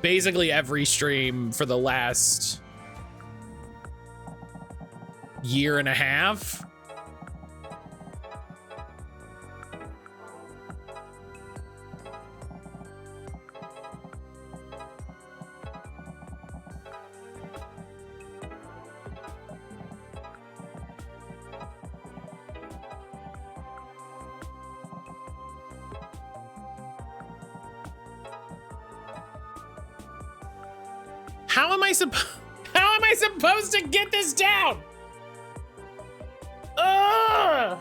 S1: basically every stream for the last year and a half. How am I supposed to get this down? Ugh!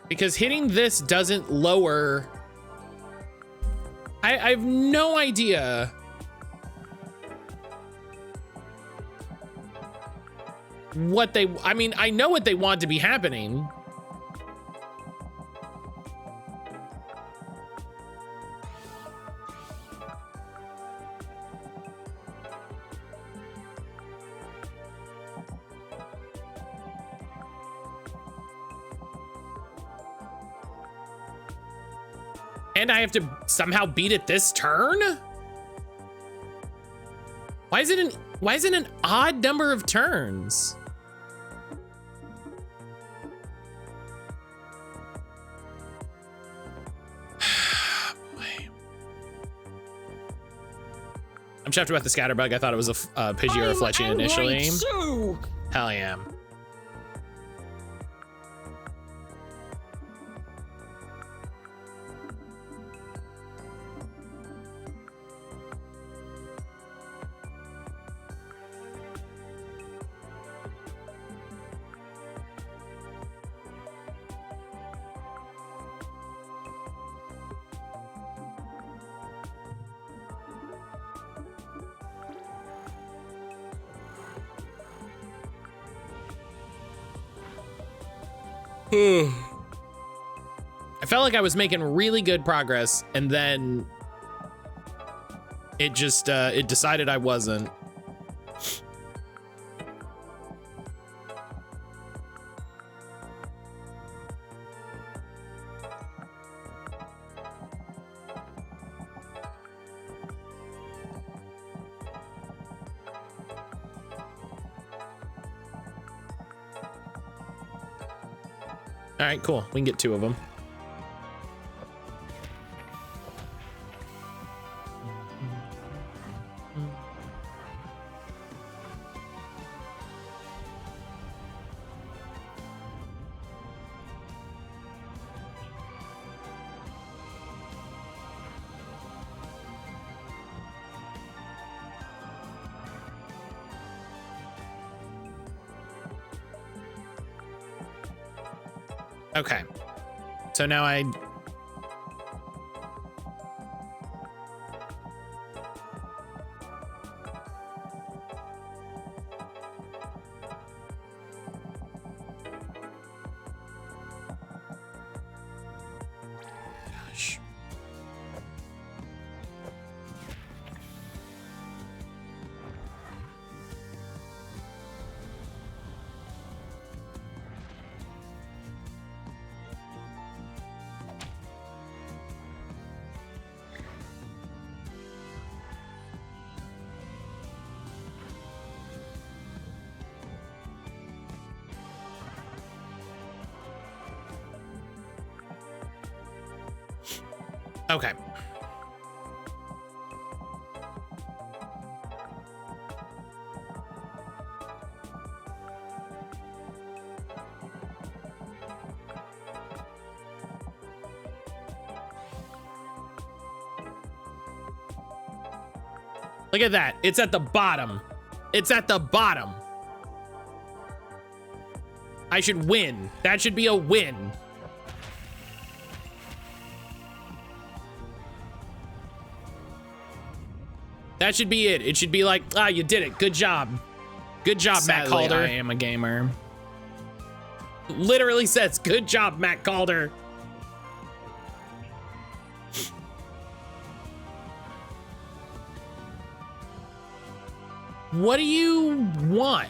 S1: Because hitting this doesn't lower. I have no idea what they, I mean, I know what they want to be happening. And I have to somehow beat it this turn? Why is it an odd number of turns? Boy. I'm chuffed about the scatterbug. I thought it was a Pidgey or a Fletchian initially. Hell yeah. I felt like I was making really good progress, and then it just it decided I wasn't. All right, cool. We can get 2 of them. Okay, so now gosh. Okay. Look at that. It's at the bottom. It's at the bottom. I should win. That should be a win. That should be it. It should be like, ah, you did it. Good job. Good job,
S2: Sadly,
S1: Matt Calder.
S2: I am a gamer.
S1: Literally says, good job, Matt Calder. What do you want?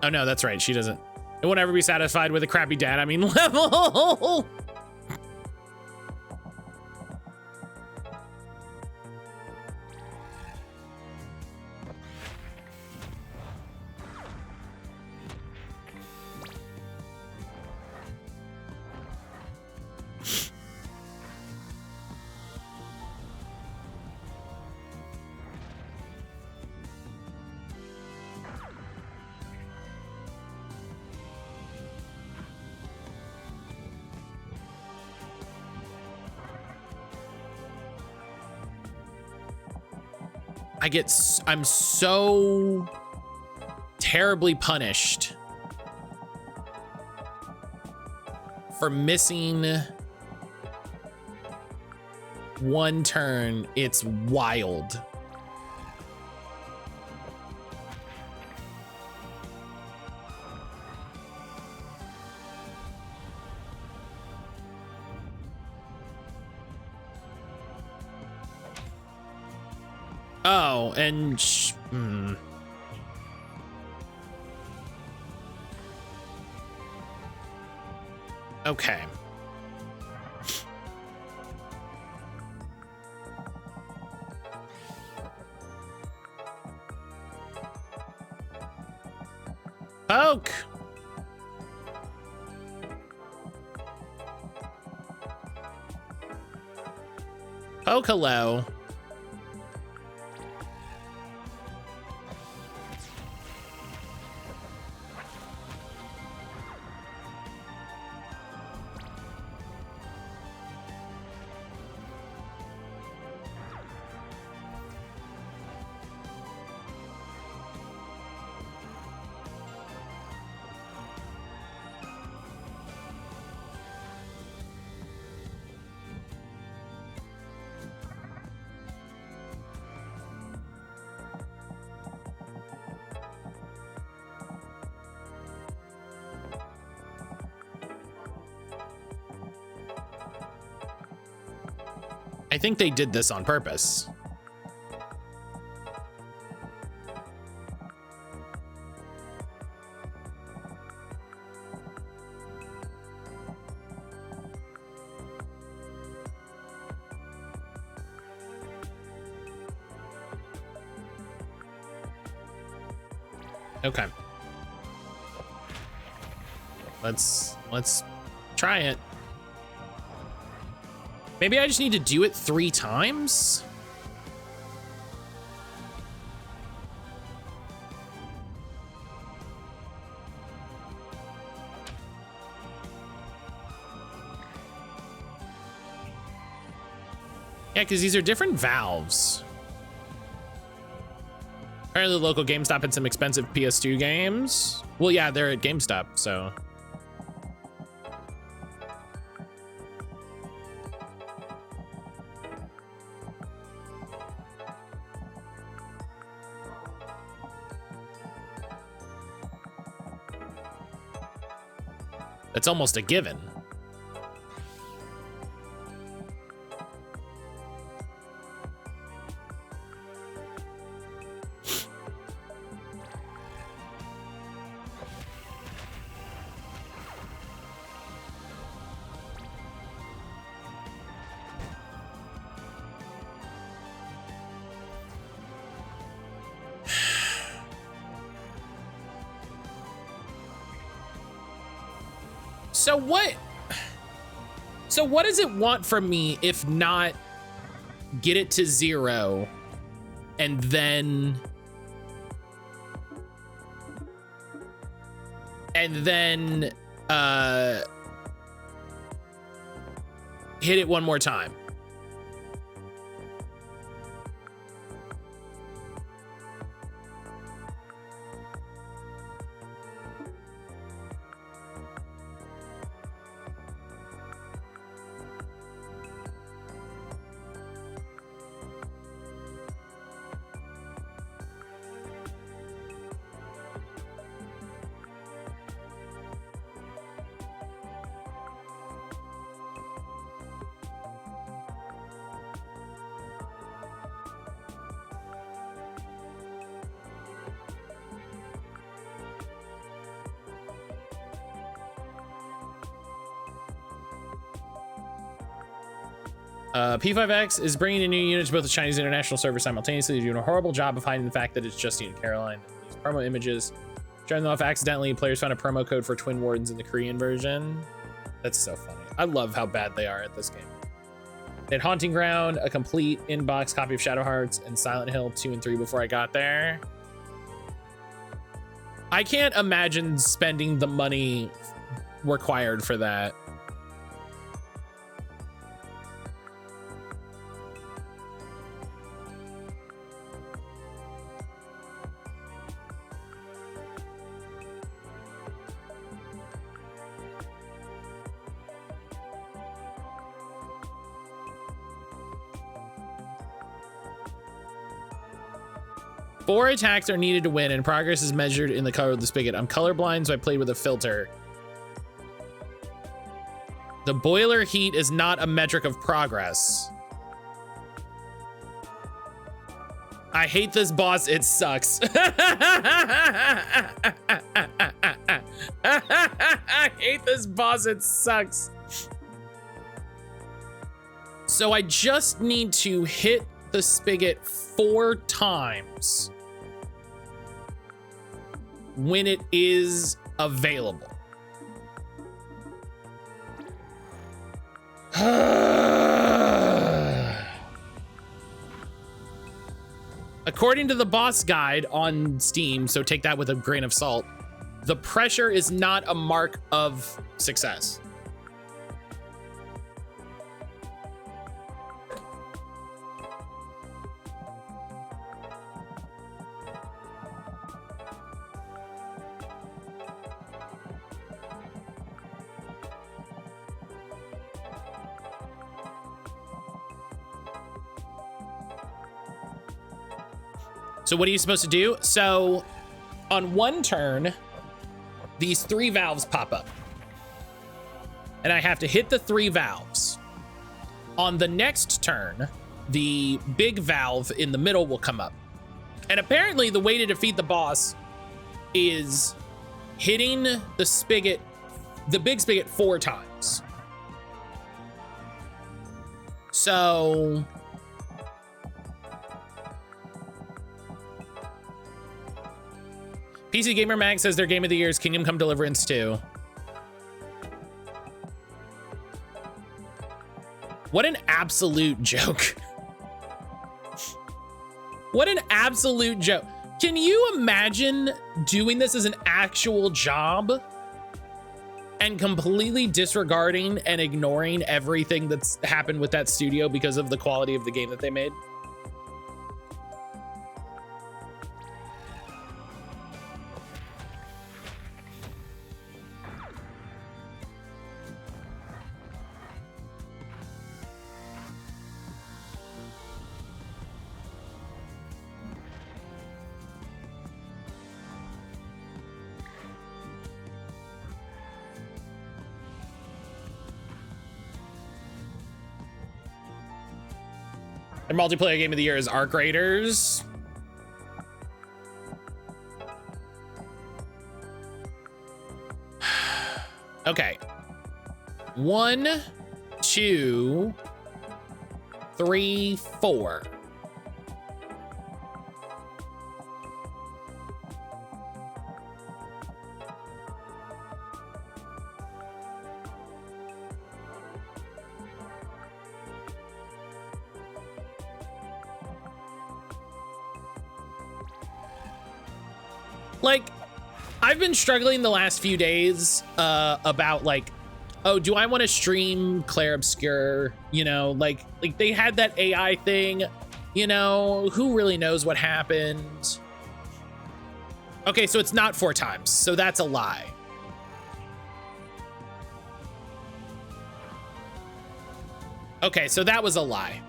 S1: Oh no, that's right. She doesn't. It won't ever be satisfied with a crappy dad. I mean, level. I'm so terribly punished for missing one turn. It's wild. Oh, and okay. Poke. Poke, hello. I think they did this on purpose. Okay. Let's try it. Maybe I just need to do it 3 times? Yeah, because these are different valves. Apparently the local GameStop had some expensive PS2 games. Well, yeah, they're at GameStop, so. It's almost a given. So what does it want from me if not get it to 0 and then hit it one more time? P5X is bringing in new units to both the Chinese and international servers simultaneously. They're doing a horrible job of hiding the fact that it's just you, Caroline. These promo images, showing them off accidentally. Players found a promo code for Twin Wardens in the Korean version. That's so funny. I love how bad they are at this game. They had Haunting Ground, a complete in-box copy of Shadow Hearts, and Silent Hill 2 and 3 before I got there. I can't imagine spending the money required for that. Four attacks are needed to win, and progress is measured in the color of the spigot. I'm colorblind, so I played with a filter. The boiler heat is not a metric of progress. I hate this boss. It sucks. I hate this boss. It sucks. So I just need to hit the spigot 4 times when it is available. According to the boss guide on Steam, so take that with a grain of salt, the pressure is not a mark of success. So what are you supposed to do? So on one turn, these 3 valves pop up. And I have to hit the 3 valves. On the next turn, the big valve in the middle will come up. And apparently the way to defeat the boss is hitting the spigot, the big spigot 4 times. So PC Gamer Mag says their game of the year is Kingdom Come Deliverance 2. What an absolute joke. What an absolute joke. Can you imagine doing this as an actual job and completely disregarding and ignoring everything that's happened with that studio because of the quality of the game that they made? Their multiplayer game of the year is Arc Raiders. Okay. 1, 2, 3, 4. Like, I've been struggling the last few days about like, oh, do I want to stream Claire Obscure? You know, like they had that AI thing, you know, who really knows what happened? Okay, so it's not 4 times, so that's a lie. Okay, so that was a lie.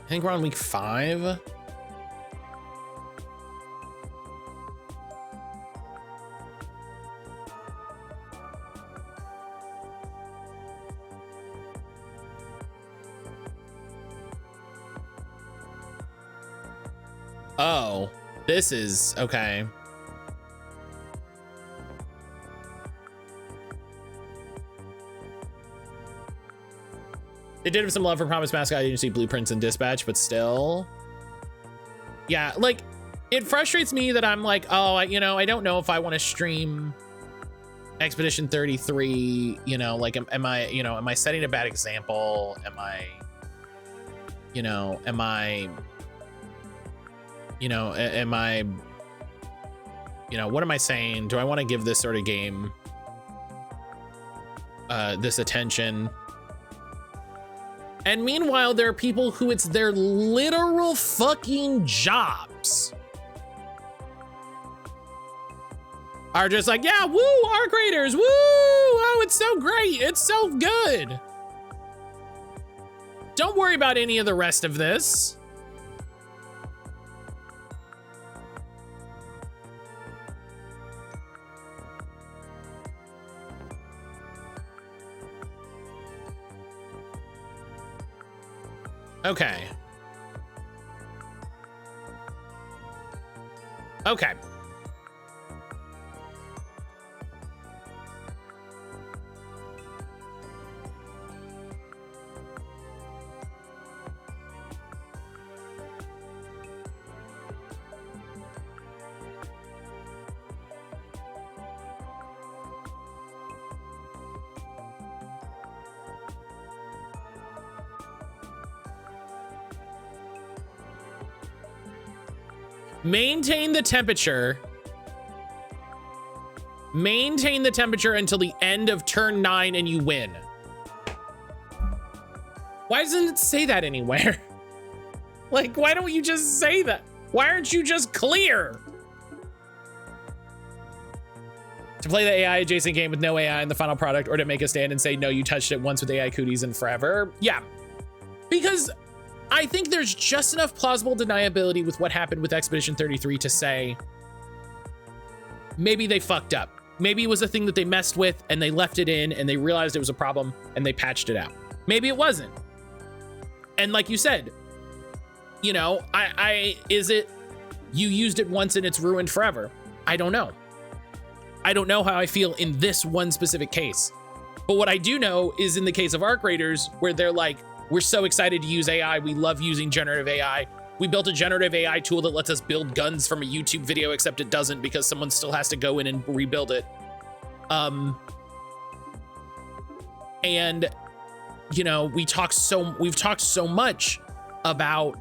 S1: I think we're on week 5. Oh, this is okay. They did have some love for Promise Mascot Agency, Blueprints, and Dispatch, but still. Yeah, like, it frustrates me that I'm like, oh, you know, I don't know if I want to stream Expedition 33, you know, like, am I setting a bad example? Am I, you know, am I, what am I saying? Do I want to give this sort of game this attention? And meanwhile, there are people who it's their literal fucking jobs are just like, yeah, woo, Arc Raiders, woo, oh, it's so great, it's so good. Don't worry about any of the rest of this. Okay. Okay. Maintain the temperature. Maintain the temperature until the end of turn 9 and you win. Why doesn't it say that anywhere? Like, why don't you just say that? Why aren't you just clear? To play the AI adjacent game with no AI in the final product, or to make a stand and say, no, you touched it once with AI cooties and forever. Yeah, because I think there's just enough plausible deniability with what happened with Expedition 33 to say, maybe they fucked up. Maybe it was a thing that they messed with and they left it in and they realized it was a problem and they patched it out. Maybe it wasn't. And like you said, you know, is it you used it once and it's ruined forever? I don't know. I don't know how I feel in this one specific case. But what I do know is in the case of Arc Raiders, where they're like, we're so excited to use AI. We love using generative AI. We built a generative AI tool that lets us build guns from a YouTube video, except it doesn't because someone still has to go in and rebuild it. And you know, we've talked so much about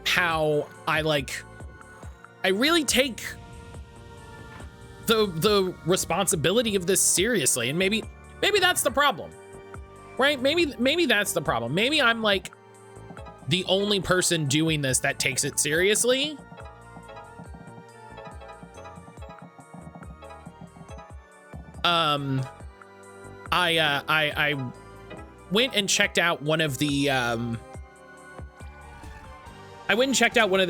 S1: how I really take the responsibility of this seriously, and maybe that's the problem, right? Maybe that's the problem. Maybe I'm like the only person doing this that takes it seriously. I went and checked out one of the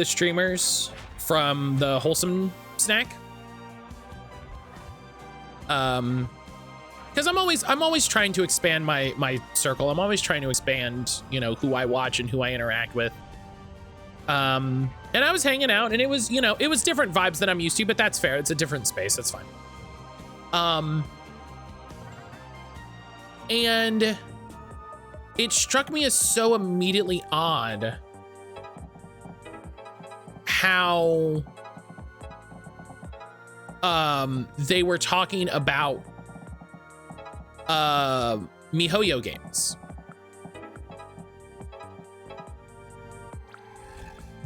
S1: streamers from the Wholesome Snack. Because I'm always trying to expand my circle. I'm always trying to expand, you know, who I watch and who I interact with. And I was hanging out, and it was, you know, it was different vibes than I'm used to, but that's fair. It's a different space. That's fine. And it struck me as so immediately odd how they were talking about MiHoYo games.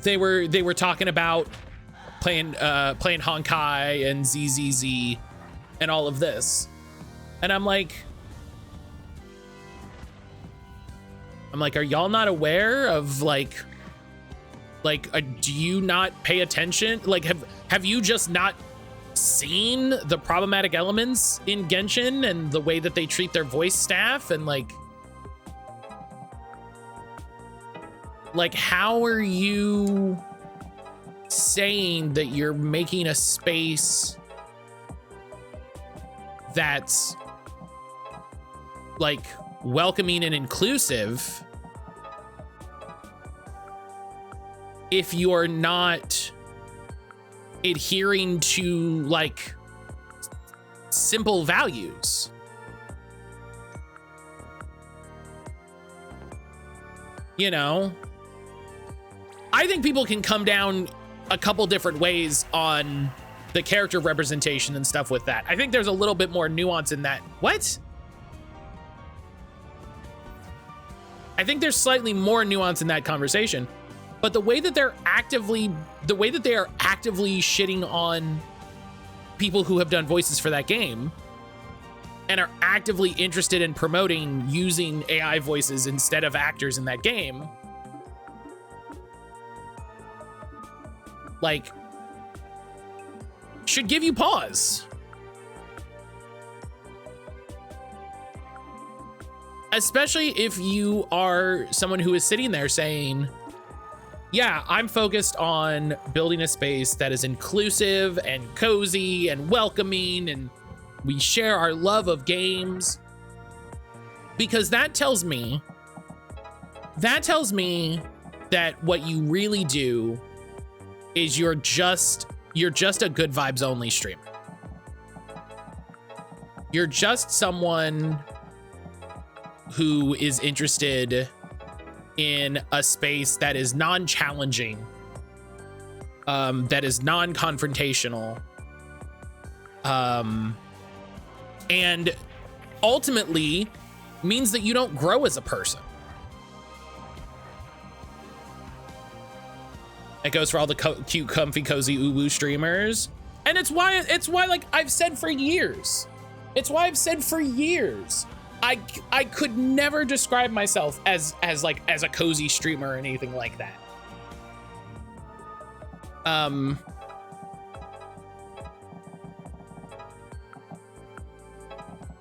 S1: They were talking about playing Honkai and ZZZ and all of this, and I'm like, are y'all not aware of like do you not pay attention? Like, have you just not seen the problematic elements in Genshin and the way that they treat their voice staff? And like how are you saying that you're making a space that's like welcoming and inclusive if you're not adhering to like simple values? You know, I think people can come down a couple different ways on the character representation and stuff with that. I think there's a little bit more nuance in that. What? I think there's slightly more nuance in that conversation, but the way that they are actively shitting on people who have done voices for that game and are actively interested in promoting using AI voices instead of actors in that game, like, should give you pause. Especially if you are someone who is sitting there saying, yeah, I'm focused on building a space that is inclusive and cozy and welcoming, and we share our love of games. Because that tells me that what you really do is you're just a good vibes only streamer. You're just someone who is interested in a space that is non-challenging, that is non-confrontational, and ultimately means that you don't grow as a person. It goes for all the cute, comfy, cozy, uwu streamers. And it's why like I've said for years, I could never describe myself as a cozy streamer or anything like that.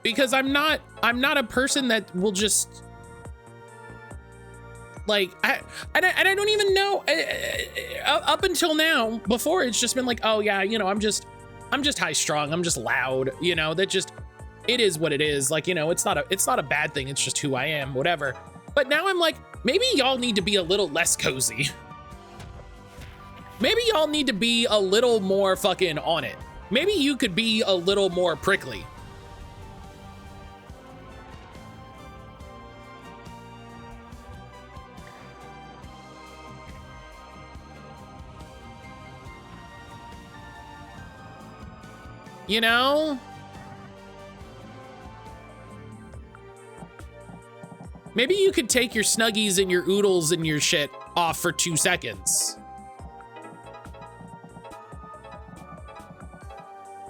S1: Because I'm not a person that will just like I don't even know up until now. Before it's just been like, oh yeah, you know, I'm just high strung, I'm just loud, you know, that just, it is what it is. Like, you know, it's not a bad thing, it's just who I am, whatever. But now I'm like, maybe y'all need to be a little less cozy. Maybe y'all need to be a little more fucking on it. Maybe you could be a little more prickly. You know? Maybe you could take your Snuggies and your oodles and your shit off for 2 seconds.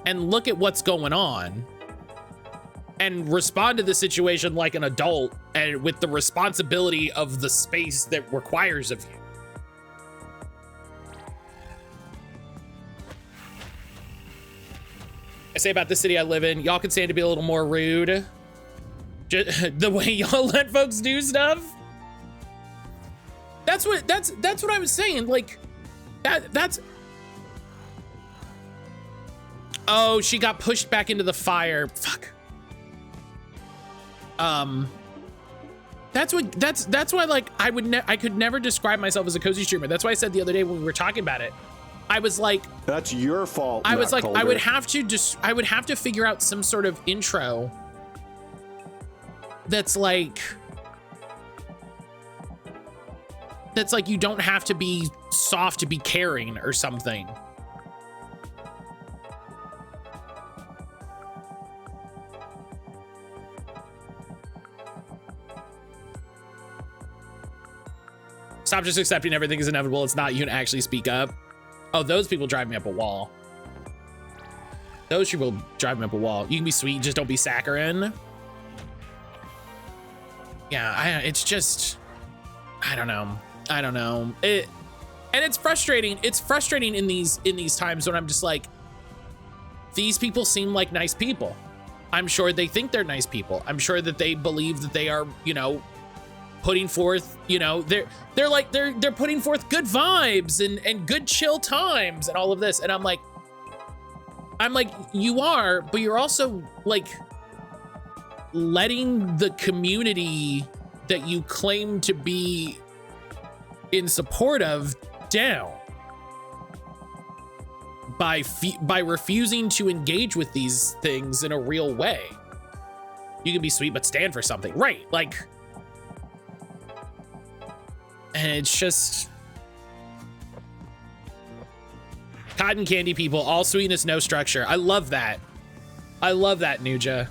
S1: And look at what's going on. And respond to the situation like an adult and with the responsibility of the space that requires of you. I say about the city I live in, y'all can stand to be a little more rude. Just the way y'all let folks do stuff. That's what I was saying. Like that's. Oh, she got pushed back into the fire. Fuck. That's why like I could never describe myself as a cozy streamer. That's why I said the other day when we were talking about it, I was like,
S3: that's your fault.
S1: I was like,
S3: mattcaulder.
S1: I would have to figure out some sort of intro that's like you don't have to be soft to be caring or something. Stop just accepting everything is inevitable. It's not, you can actually speak up. Oh, those people drive me up a wall. Those people drive me up a wall. You can be sweet, just don't be saccharine. Yeah, it's just, I don't know. And it's frustrating. It's frustrating in these times when I'm just like, these people seem like nice people. I'm sure they think they're nice people. I'm sure that they believe that they are, you know, putting forth, you know, they're putting forth good vibes and good chill times and all of this. And I'm like, you are, but you're also like letting the community that you claim to be in support of down by refusing to engage with these things in a real way. You can be sweet, but stand for something, right? Like, and it's just cotton candy people, all sweetness, no structure. I love that. I love that, Nuja.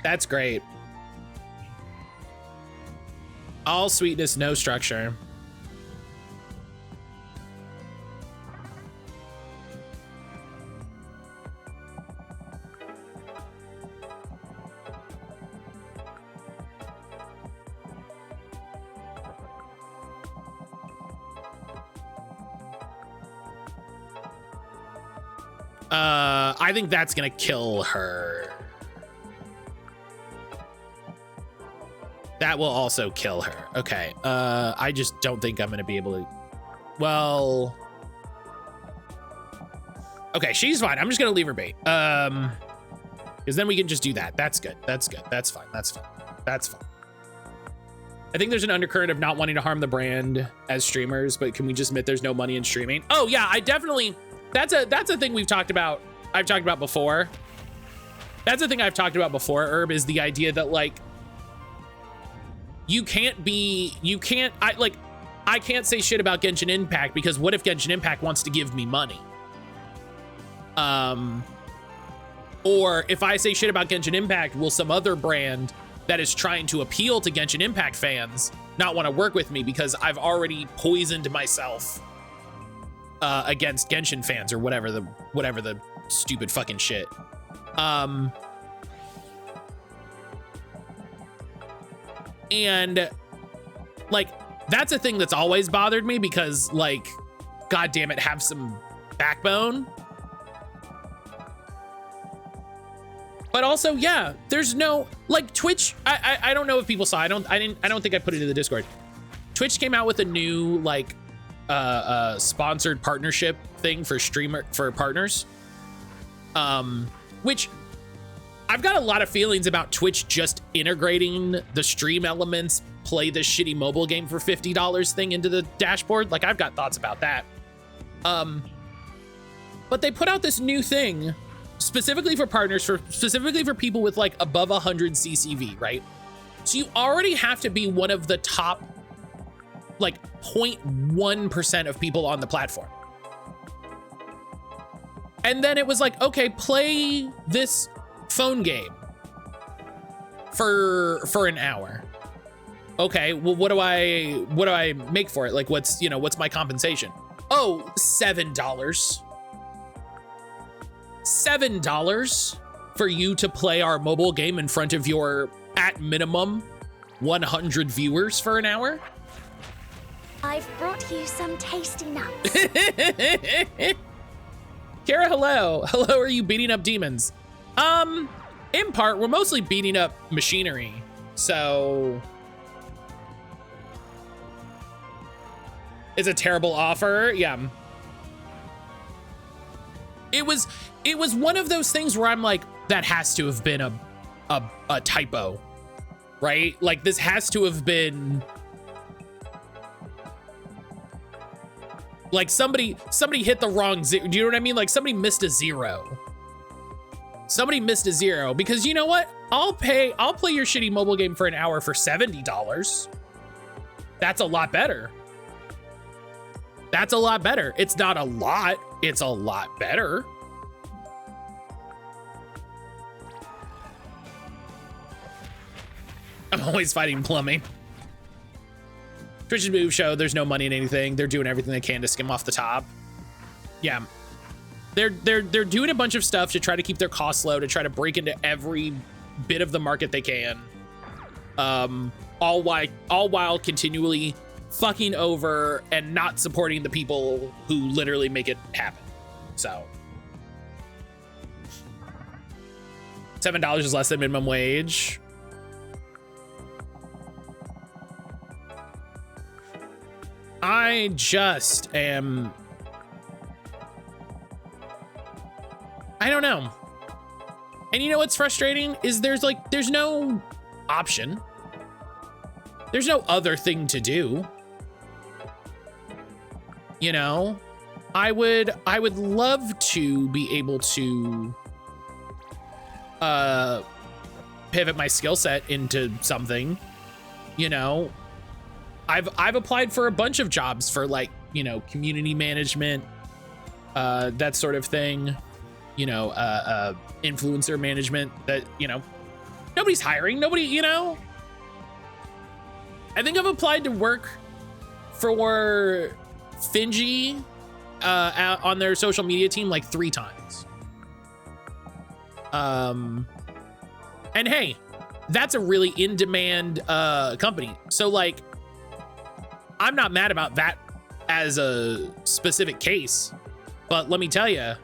S1: That's great. All sweetness, no structure. I think that's gonna kill her. That will also kill her. Okay. I just don't think I'm gonna be able to. Well. Okay, she's fine. I'm just gonna leave her bait. Because then we can just do that. That's good. That's good. That's fine. That's fine. That's fine. I think there's an undercurrent of not wanting to harm the brand as streamers, but can we just admit there's no money in streaming? Oh yeah, I definitely. That's a thing we've talked about. I've talked about before. That's the thing I've talked about before, Herb, is the idea that like I can't say shit about Genshin Impact because what if Genshin Impact wants to give me money? Or if I say shit about Genshin Impact, will some other brand that is trying to appeal to Genshin Impact fans not want to work with me because I've already poisoned myself against Genshin fans or whatever the stupid fucking shit. And like, that's a thing that's always bothered me because, like, God damn it, have some backbone. But also, yeah, there's no, like, Twitch. I don't know if people saw. I don't think I put it in the Discord. Twitch came out with a new, like, sponsored partnership thing for partners. Which I've got a lot of feelings about Twitch just integrating the stream elements, play this shitty mobile game for $50 thing into the dashboard. Like, I've got thoughts about that. But they put out this new thing specifically for partners, specifically for people with like above 100 CCV, right? So you already have to be one of the top like 0.1% of people on the platform. And then it was like, okay, play this phone game for an hour. Okay, well, what do I make for it? Like, what's my compensation? Oh, $7. $7 for you to play our mobile game in front of your, at minimum, 100 viewers for an hour?
S5: I've brought you some tasty nuts.
S1: Kara, hello. Hello, are you beating up demons? In part, we're mostly beating up machinery, so... It's a terrible offer, yeah. It was one of those things where I'm like, that has to have been a typo, right? Like, this has to have been like somebody hit the wrong zero. Do you know what I mean? Like, somebody missed a zero. Somebody missed a zero, because you know what? I'll play your shitty mobile game for an hour for $70. That's a lot better. That's a lot better. It's not a lot. It's a lot better. I'm always fighting plumbing. Twitch's move show, there's no money in anything. They're doing everything they can to skim off the top. Yeah. They're doing a bunch of stuff to try to keep their costs low, to try to break into every bit of the market they can. All while continually fucking over and not supporting the people who literally make it happen. So $7 is less than minimum wage. I just am, I don't know. And you know what's frustrating is there's no option. There's no other thing to do. You know, I would love to be able to pivot my skill set into something. You know, I've applied for a bunch of jobs for, like, you know, community management, that sort of thing, you know, influencer management, that, you know, nobody's hiring, nobody, you know. I think I've applied to work for Finji on their social media team like 3 times. And hey, that's a really in-demand company. So, like, I'm not mad about that as a specific case, but let me tell you,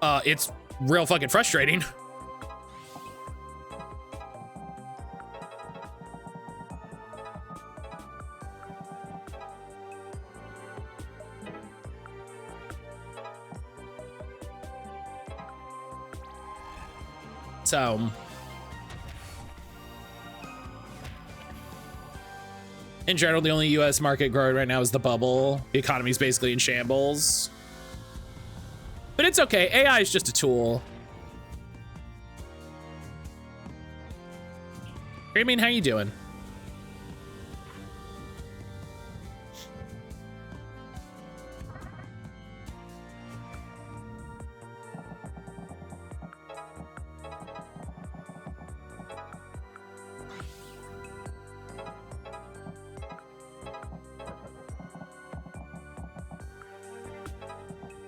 S1: it's real fucking frustrating. So, in general, the only US market growing right now is the bubble. The economy's basically in shambles. But it's okay. AI is just a tool. I mean, how you doing?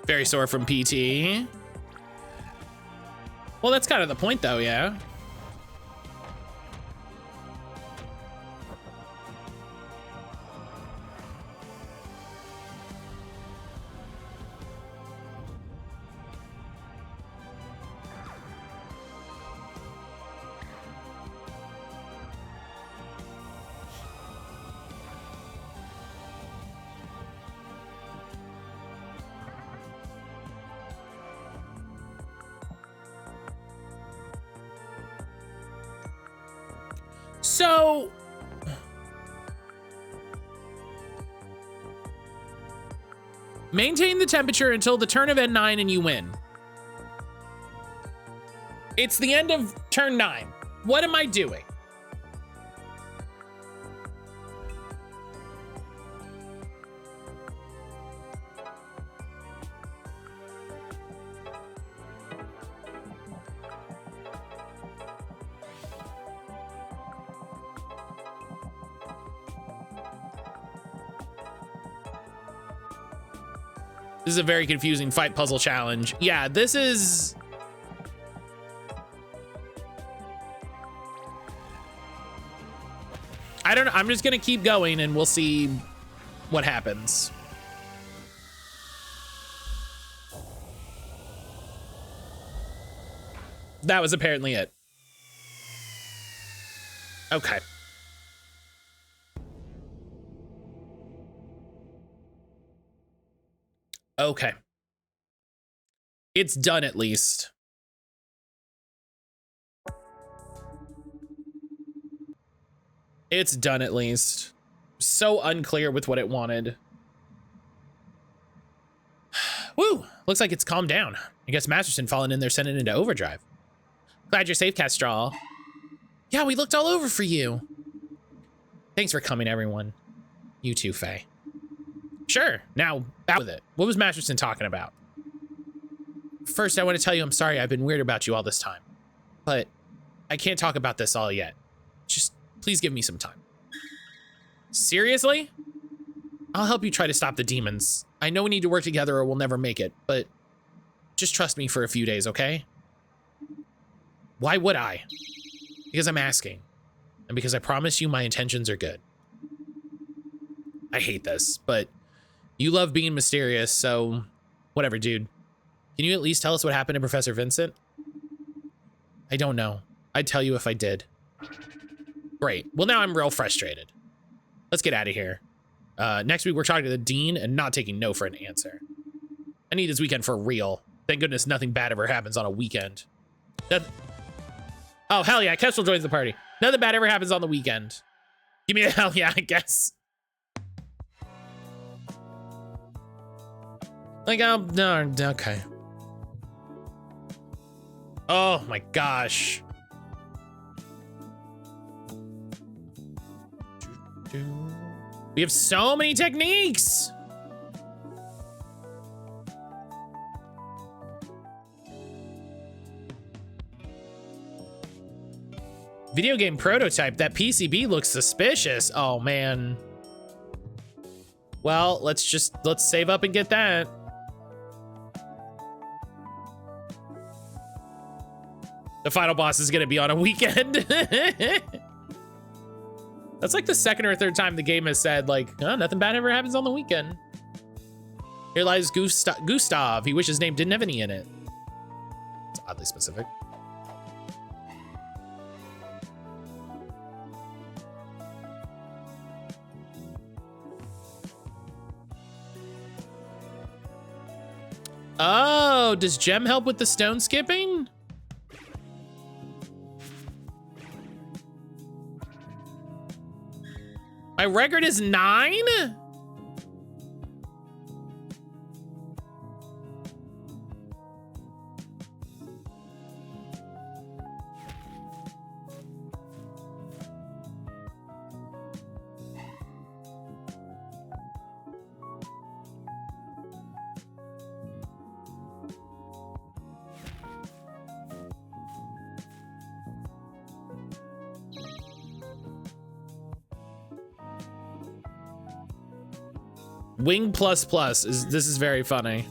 S1: Very sore from PT. Well, that's kind of the point though, yeah. So, maintain the temperature until the turn of N9 and you win. It's the end of turn 9. What am I doing? This is a very confusing fight puzzle challenge. Yeah, this is... I don't know. I'm just going to keep going and we'll see what happens. That was apparently it. Okay. Okay. It's done at least. It's done at least. So unclear with what it wanted. Woo! Looks like it's calmed down. I guess Masterson fallen in there, sent it into overdrive. Glad you're safe, Castraw. Yeah, we looked all over for you. Thanks for coming, everyone. You too, Faye. Sure, now out with it. What was Masterson talking about? First, I want to tell you I'm sorry I've been weird about you all this time. But I can't talk about this all yet. Just please give me some time. Seriously? I'll help you try to stop the demons. I know we need to work together or we'll never make it, but just trust me for a few days, okay? Why would I? Because I'm asking. And because I promise you my intentions are good. I hate this, but you love being mysterious, so whatever, dude. Can you at least tell us what happened to Professor Vincent? I don't know. I'd tell you if I did. Great. Well, now I'm real frustrated. Let's get out of here. Next week, we're talking to the dean and not taking no for an answer. I need this weekend for real. Thank goodness nothing bad ever happens on a weekend. Oh, hell yeah. Kestrel joins the party. Nothing bad ever happens on the weekend. Give me a hell yeah, I guess. Like, no, okay. Oh my gosh. We have so many techniques. Video game prototype. That PCB looks suspicious. Oh man. Well, let's save up and get that. The final boss is gonna be on a weekend. That's like the second or third time the game has said, like, oh, nothing bad ever happens on the weekend. Here lies Gustav. He wished his name didn't have any in it. It's oddly specific. Oh, does Gem help with the stone skipping? My record is 9? Wing plus plus this is very funny.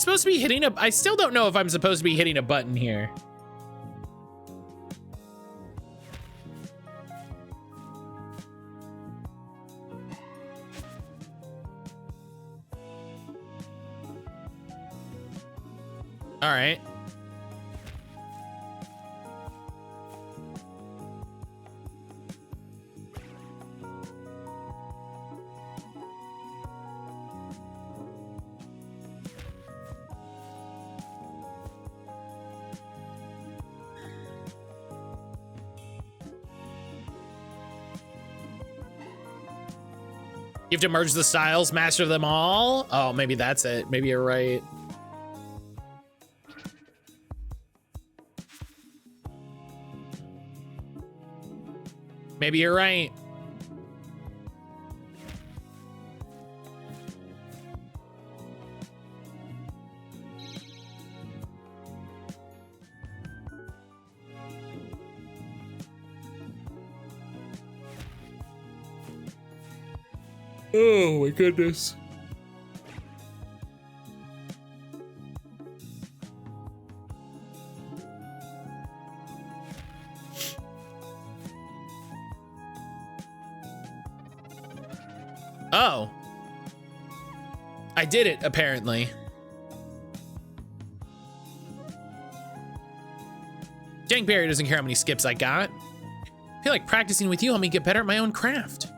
S1: supposed to be hitting a... I still don't know if I'm supposed to be hitting a button here. All right. You have to merge the styles, master them all. Oh, maybe that's it. Maybe you're right. Maybe you're right. Oh my goodness. Oh. I did it, apparently. Dang, Barry doesn't care how many skips I got. I feel like practicing with you helped me get better at my own craft.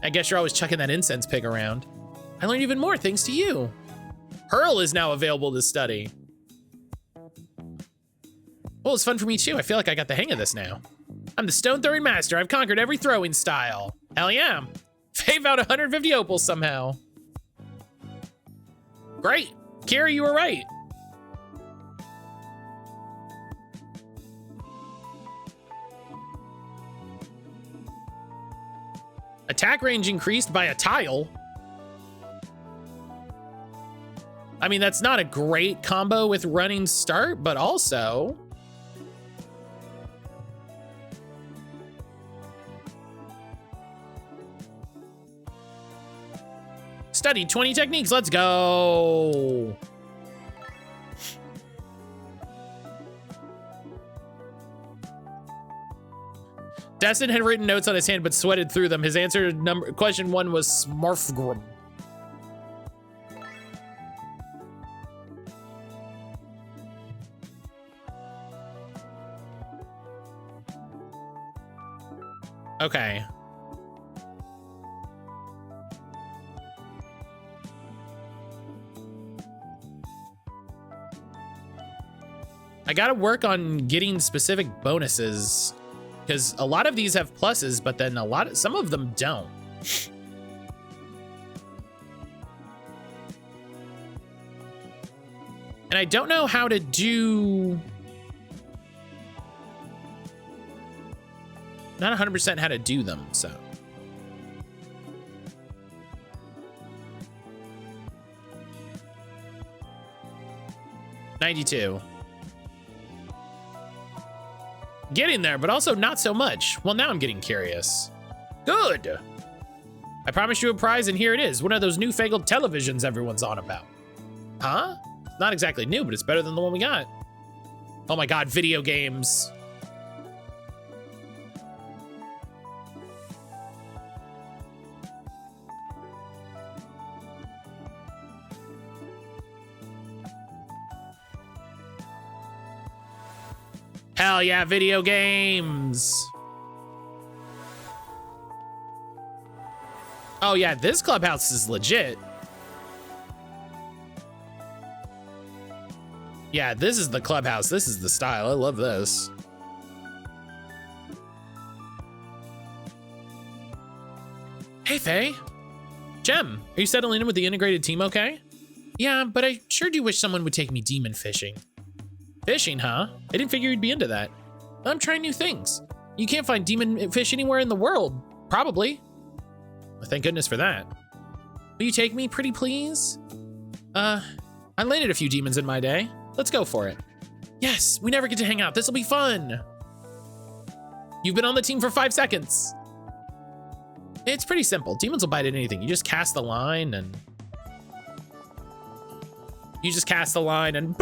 S1: I guess you're always chucking that incense pig around. I learned even more thanks to you. Hurl is now available to study. Well, it's fun for me too. I feel like I got the hang of this now. I'm the stone throwing master. I've conquered every throwing style. Hell yeah. Faye found 150 opals somehow. Great. Kira, you were right. Attack range increased by a tile. I mean, that's not a great combo with running start, but also... Study 20 techniques, let's go. Destin had written notes on his hand, but sweated through them. His answer to question 1 was Smurfgrim. Okay. I gotta work on getting specific bonuses. Because a lot of these have pluses, but then some of them don't. And I don't know how to do... Not 100% how to do them, so... $92. Getting there, but also not so much. Well, now I'm getting curious. Good. I promised you a prize, and here it is. One of those newfangled televisions everyone's on about. Huh? It's not exactly new, but it's better than the one we got. Oh my God, video games. Hell yeah, video games. Oh yeah, this clubhouse is legit. Yeah, this is the clubhouse. This is the style. I love this. Hey, Faye. Gem, are you settling in with the integrated team okay? Yeah, but I sure do wish someone would take me demon fishing. Fishing, huh? I didn't figure you'd be into that. I'm trying new things. You can't find demon fish anywhere in the world, probably. Well, thank goodness for that. Will you take me, pretty please? I landed a few demons in my day. Let's go for it. Yes, we never get to hang out. This'll be fun. You've been on the team for 5 seconds. It's pretty simple. Demons will bite at anything. You just cast the line and... You just cast the line and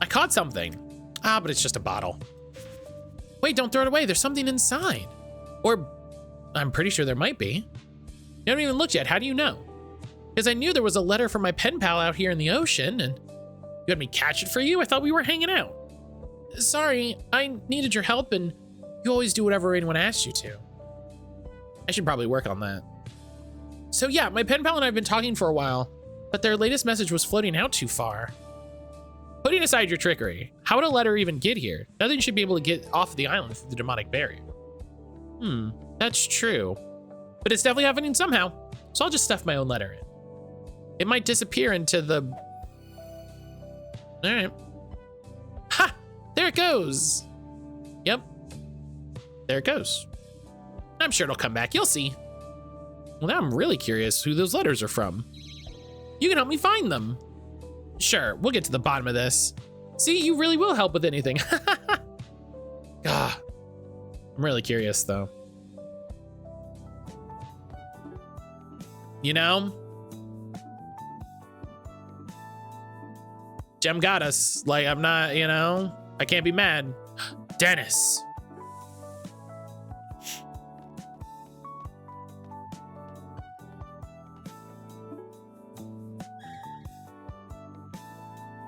S1: I caught something. Ah, but it's just a bottle. Wait, don't throw it away. There's something inside. Or I'm pretty sure there might be. You haven't even looked yet. How do you know? Because I knew there was a letter from my pen pal out here in the ocean, and you had me catch it for you? I thought we were hanging out. Sorry, I needed your help, and you always do whatever anyone asks you to. I should probably work on that. So yeah, my pen pal and I have been talking for a while, but their latest message was floating out too far. Putting aside your trickery, how would a letter even get here? Nothing should be able to get off the island through the demonic barrier. That's true. But it's definitely happening somehow, so I'll just stuff my own letter in. It might disappear into the... All right. Ha! There it goes. Yep. There it goes. I'm sure it'll come back. You'll see. Well, now I'm really curious who those letters are from. You can help me find them. Sure, we'll get to the bottom of this. See, you really will help with anything. Ah, I'm really curious, though. You know? Gem got us. Like, I'm not, you know? I can't be mad. Dennis.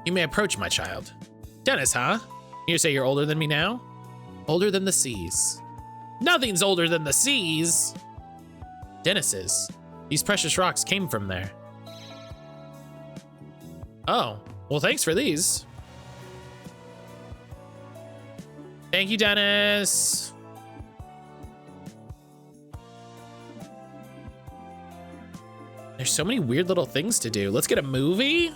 S1: You may approach, my child. Dennis, huh? You say you're older than me now? Older than the seas. Nothing's older than the seas. Dennis is. These precious rocks came from there. Oh, well, thanks for these. Thank you, Dennis. There's so many weird little things to do. Let's get a movie.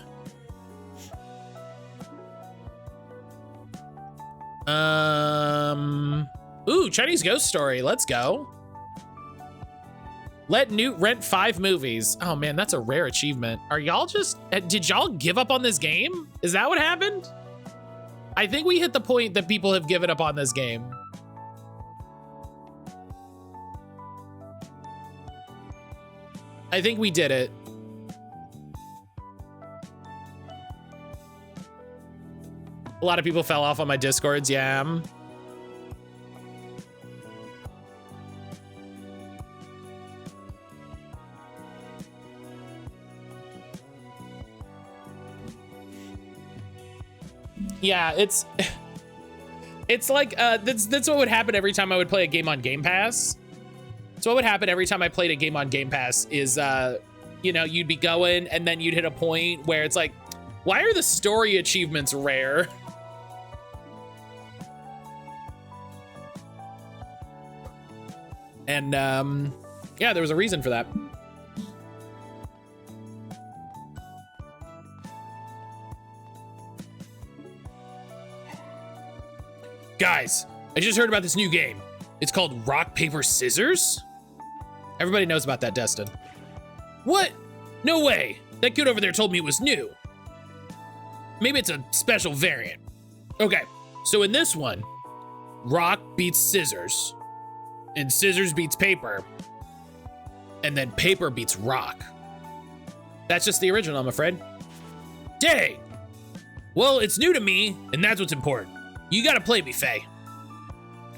S1: Ooh, Chinese ghost story. Let's go. Let Newt rent 5 movies. Oh man, that's a rare achievement. Are y'all just, did y'all give up on this game? Is that what happened? I think we hit the point that people have given up on this game. I think we did it. A lot of people fell off on my Discords, yeah. Yeah, it's like, that's what would happen every time I would play a game on Game Pass. So what would happen every time I played a game on Game Pass is, you know, you'd be going and then you'd hit a point where it's like, why are the story achievements rare? And, yeah, there was a reason for that. Guys, I just heard about this new game. It's called Rock, Paper, Scissors? Everybody knows about that, Destin. What? No way. That kid over there told me it was new. Maybe it's a special variant. Okay, so in this one, rock beats scissors, and scissors beats paper, and then paper beats rock. That's just the original, I'm afraid. Dang! Well, it's new to me, and that's what's important. You gotta play me, Faye.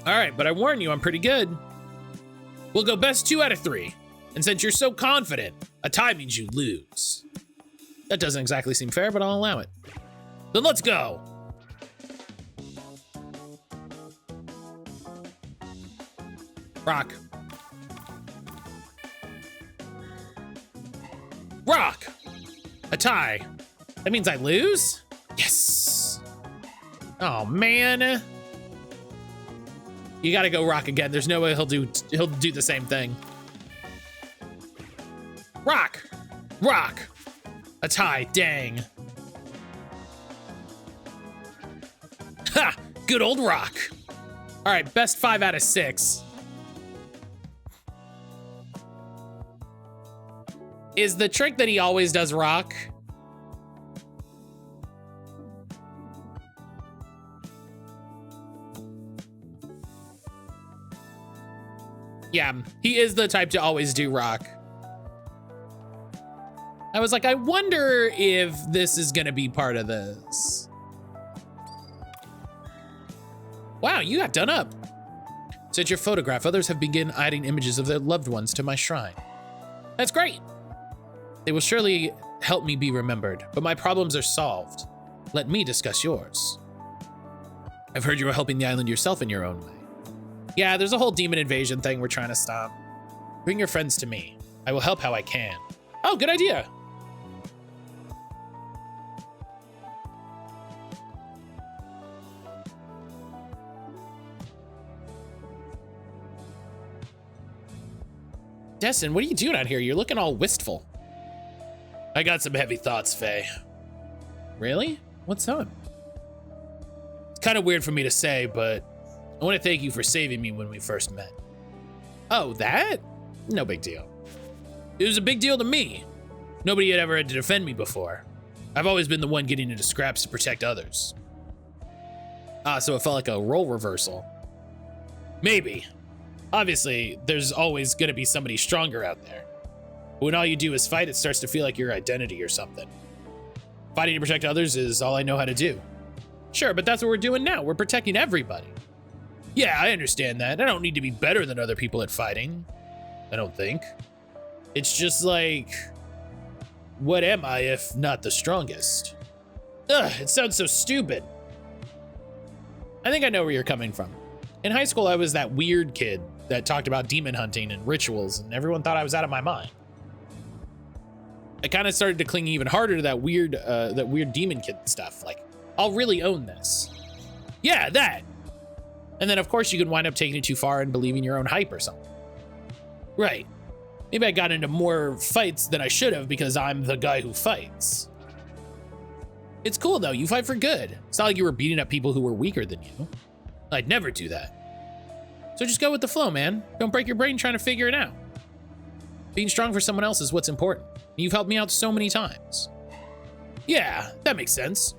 S1: All right, but I warn you, I'm pretty good. We'll go best 2 out of 3. And since you're so confident, a tie means you lose. That doesn't exactly seem fair, but I'll allow it. Then let's go. Rock. Rock. A tie. That means I lose? Yes. Oh, man. You gotta go rock again. There's no way he'll do the same thing. Rock. Rock. A tie. Dang. Ha! Good old rock. All right, best 5 out of 6. Is the trick that he always does rock? Yeah, he is the type to always do rock. I was like, I wonder if this is gonna be part of this. Wow, you got done up. Since your photograph, others have begun adding images of their loved ones to my shrine. That's great. They will surely help me be remembered, but my problems are solved. Let me discuss yours. I've heard you were helping the island yourself in your own way. Yeah, there's a whole demon invasion thing we're trying to stop. Bring your friends to me. I will help how I can. Oh, good idea. Destin, what are you doing out here? You're looking all wistful. I got some heavy thoughts, Faye. Really? What's up? It's kind of weird for me to say, but I want to thank you for saving me when we first met. Oh, that? No big deal. It was a big deal to me. Nobody had ever had to defend me before. I've always been the one getting into scraps to protect others. Ah, so it felt like a role reversal. Maybe. Obviously, there's always going to be somebody stronger out there. But when all you do is fight, it starts to feel like your identity or something. Fighting to protect others is all I know how to do. Sure, but that's what we're doing now. We're protecting everybody. Yeah, I understand that. I don't need to be better than other people at fighting. I don't think. It's just like, what am I if not the strongest? Ugh, it sounds so stupid. I think I know where you're coming from. In high school, I was that weird kid that talked about demon hunting and rituals, and everyone thought I was out of my mind. I kind of started to cling even harder to that weird demon kid stuff. Like, I'll really own this. Yeah, that. And then, of course, you can wind up taking it too far and believing your own hype or something. Right. Maybe I got into more fights than I should have because I'm the guy who fights. It's cool, though. You fight for good. It's not like you were beating up people who were weaker than you. I'd never do that. So just go with the flow, man. Don't break your brain trying to figure it out. Being strong for someone else is what's important. You've helped me out so many times. Yeah, that makes sense.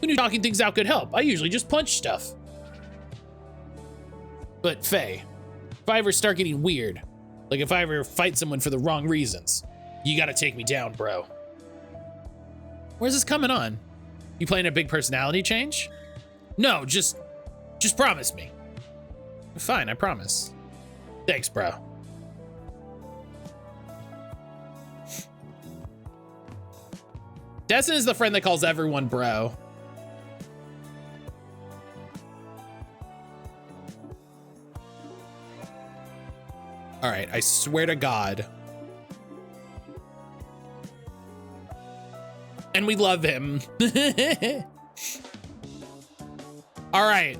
S1: Who knew talking things out could help? I usually just punch stuff. But Faye, if I ever start getting weird, like if I ever fight someone for the wrong reasons, you gotta take me down, bro. Where's this coming on? You playing a big personality change? No, just promise me. Fine, I promise. Thanks, bro. Destin is the friend that calls everyone bro. All right, I swear to God. And we love him. All right.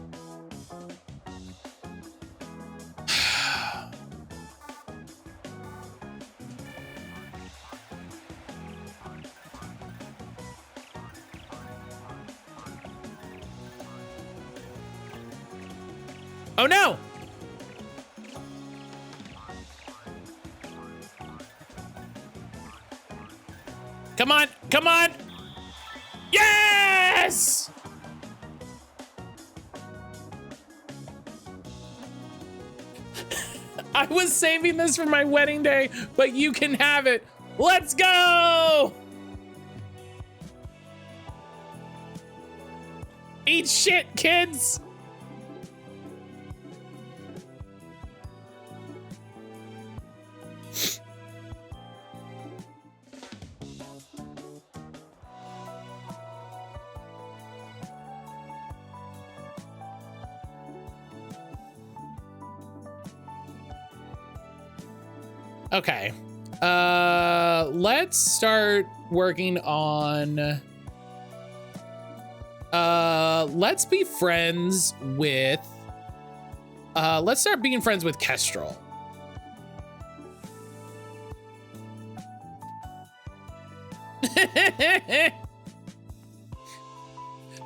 S1: Oh no! Come on, come on! Yes! I was saving this for my wedding day, but you can have it. Let's go! Eat shit, kids! Okay, let's start working on, let's be friends with, let's start being friends with Kestrel.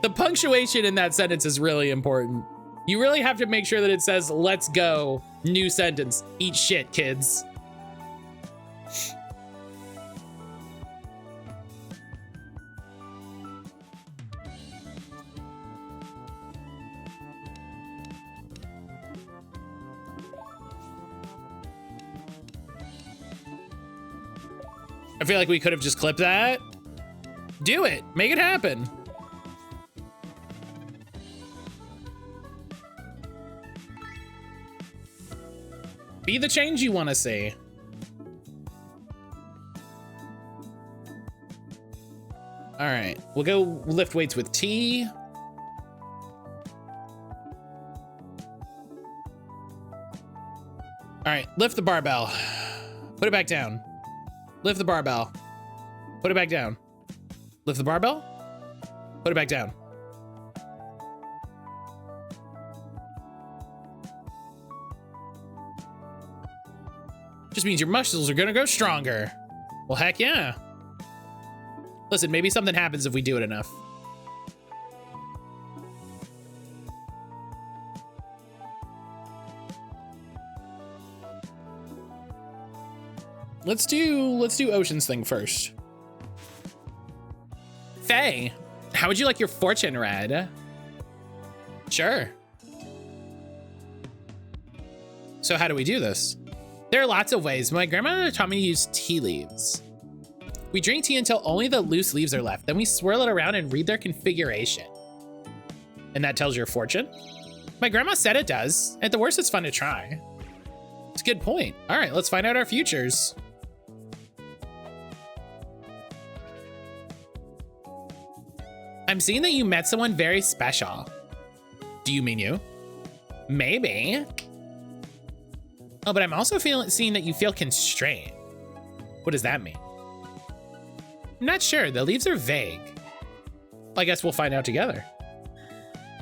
S1: The punctuation in that sentence is really important. You really have to make sure that it says, let's go, new sentence, eat shit, kids. I feel like we could have just clipped that. Do it. Make it happen. Be the change you want to see. All right, we'll go lift weights with T. All right, lift the barbell. Put it back down. Lift the barbell. Put it back down. Lift the barbell. Put it back down. Just means your muscles are gonna go stronger. Well, heck yeah. Listen, maybe something happens if we do it enough. Let's do Ocean's thing first. Faye, how would you like your fortune read? Sure. So how do we do this? There are lots of ways. My grandma taught me to use tea leaves. We drink tea until only the loose leaves are left. Then we swirl it around and read their configuration. And that tells your fortune? My grandma said it does. At the worst, it's fun to try. It's a good point. All right, let's find out our futures. I'm seeing that you met someone very special. Do you mean you? Maybe. Oh, but I'm also seeing that you feel constrained. What does that mean? I'm not sure. The leaves are vague. I guess we'll find out together.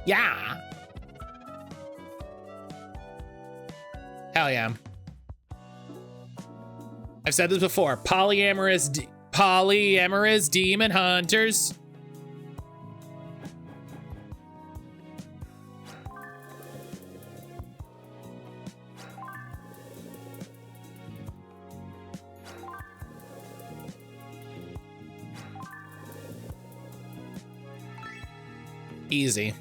S1: Yeah. Hell yeah. I've said this before. Polyamorous demon hunters. Easy.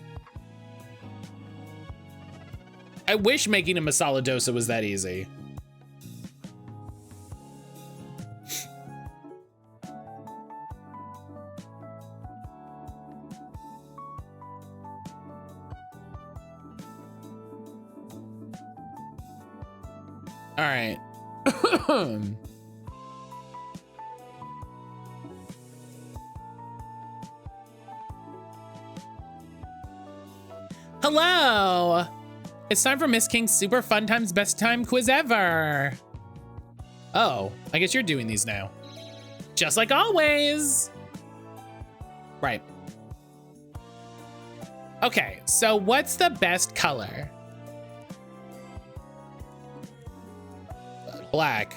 S1: I wish making a masala dosa was that easy. All right. Hello! It's time for Miss King's Super Fun Times Best Time Quiz Ever. Oh, I guess you're doing these now. Just like always. Right. Okay, so what's the best color? Black.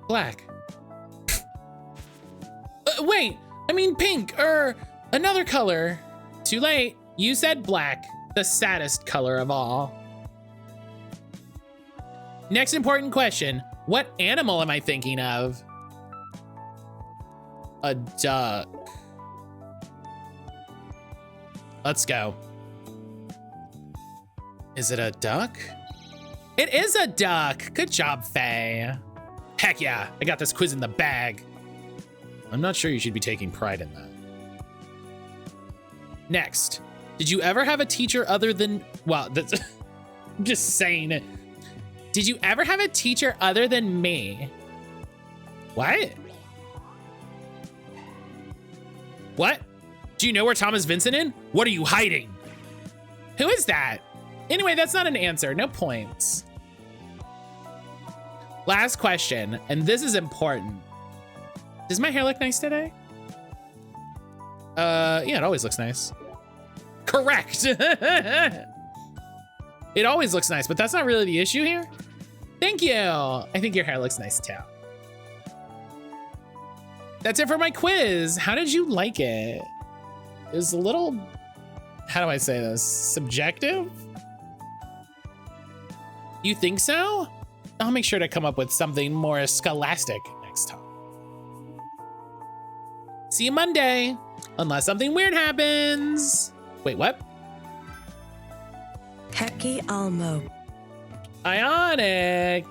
S1: Black. Wait, I mean pink, or another color. Too late. You said black, the saddest color of all. Next important question. What animal am I thinking of? A duck. Let's go. Is it a duck? It is a duck. Good job, Faye. Heck yeah, I got this quiz in the bag. I'm not sure you should be taking pride in that. Next, did you ever have a teacher other than, well, that's, I'm just saying it. Did you ever have a teacher other than me? What? What? Do you know where Thomas Vincent is? What are you hiding? Who is that? Anyway, that's not an answer, no points. Last question, and this is important. Does my hair look nice today? Yeah, it always looks nice. Correct. It always looks nice, but that's not really the issue here. Thank you. I think your hair looks nice too. That's it for my quiz. How did you like it? It was a little, how do I say this? Subjective? You think so? I'll make sure to come up with something more scholastic next time. See you Monday, unless something weird happens. Wait, what?
S6: Heki Almo.
S1: Ionic.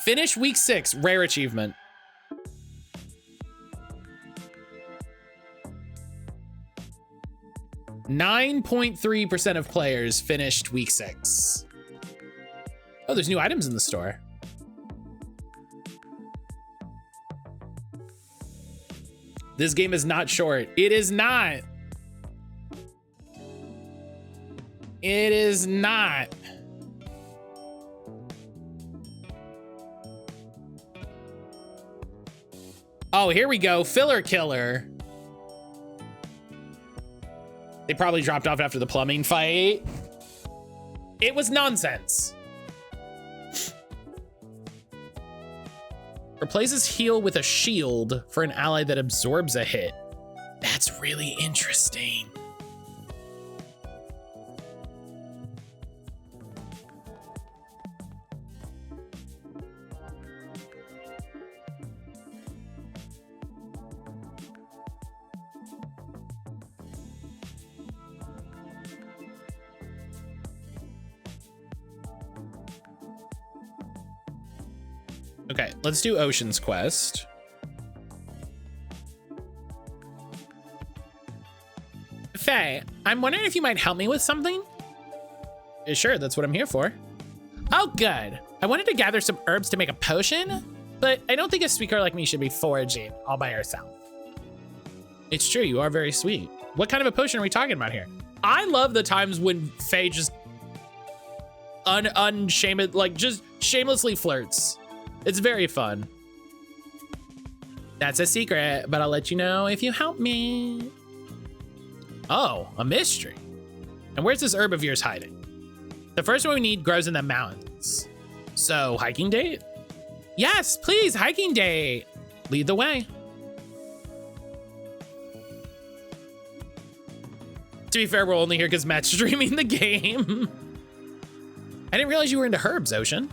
S1: Finish week 6, rare achievement. .3% of players finished week 6. Oh, there's new items in the store. This game is not short. It is not. It is not. Oh, here we go. Filler killer. They probably dropped off after the plumbing fight. It was nonsense. Replaces heal with a shield for an ally that absorbs a hit. That's really interesting. Okay, let's do Ocean's Quest. Faye, I'm wondering if you might help me with something? Sure, that's what I'm here for. Oh, good. I wanted to gather some herbs to make a potion, but I don't think a sweet girl like me should be foraging all by herself. It's true, you are very sweet. What kind of a potion are we talking about here? I love the times when Faye just just shamelessly flirts. It's very fun. That's a secret, but I'll let you know if you help me. Oh, a mystery. And where's this herb of yours hiding? The first one we need grows in the mountains. So, hiking date? Yes, please, hiking date. Lead the way. To be fair, we're only here because Matt's streaming the game. I didn't realize you were into herbs, Ocean.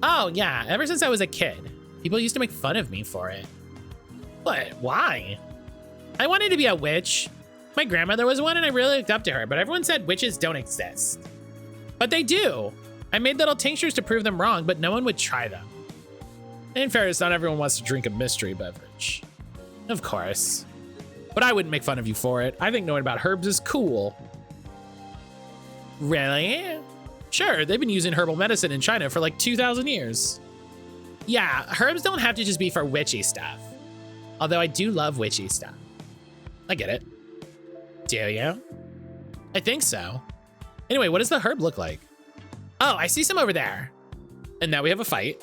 S1: Oh, yeah, ever since I was a kid. People used to make fun of me for it. What? Why? I wanted to be a witch. My grandmother was one and I really looked up to her, but everyone said witches don't exist. But they do. I made little tinctures to prove them wrong, but no one would try them. In fairness, not everyone wants to drink a mystery beverage. Of course. But I wouldn't make fun of you for it. I think knowing about herbs is cool. Really? Sure, they've been using herbal medicine in China for like 2,000 years. Yeah, herbs don't have to just be for witchy stuff. Although I do love witchy stuff. I get it. Do you? I think so. Anyway, what does the herb look like? Oh, I see some over there. And now we have a fight.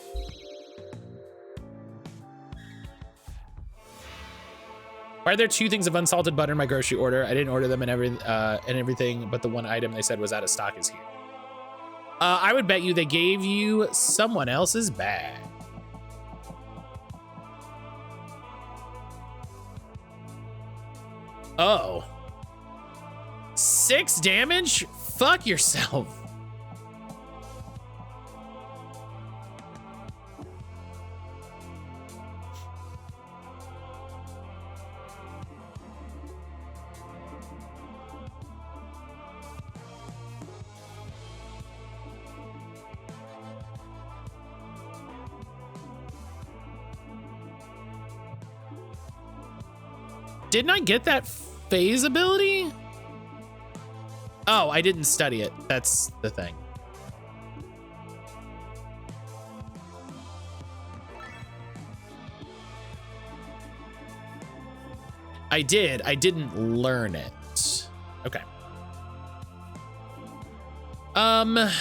S1: Why are there 2 things of unsalted butter in my grocery order? I didn't order them and everything, but the one item they said was out of stock is here. I would bet you they gave you someone else's bag. Oh. 6 damage? Fuck yourself. Didn't I get that phase ability? Oh, I didn't study it. That's the thing. I did. I didn't learn it. Okay.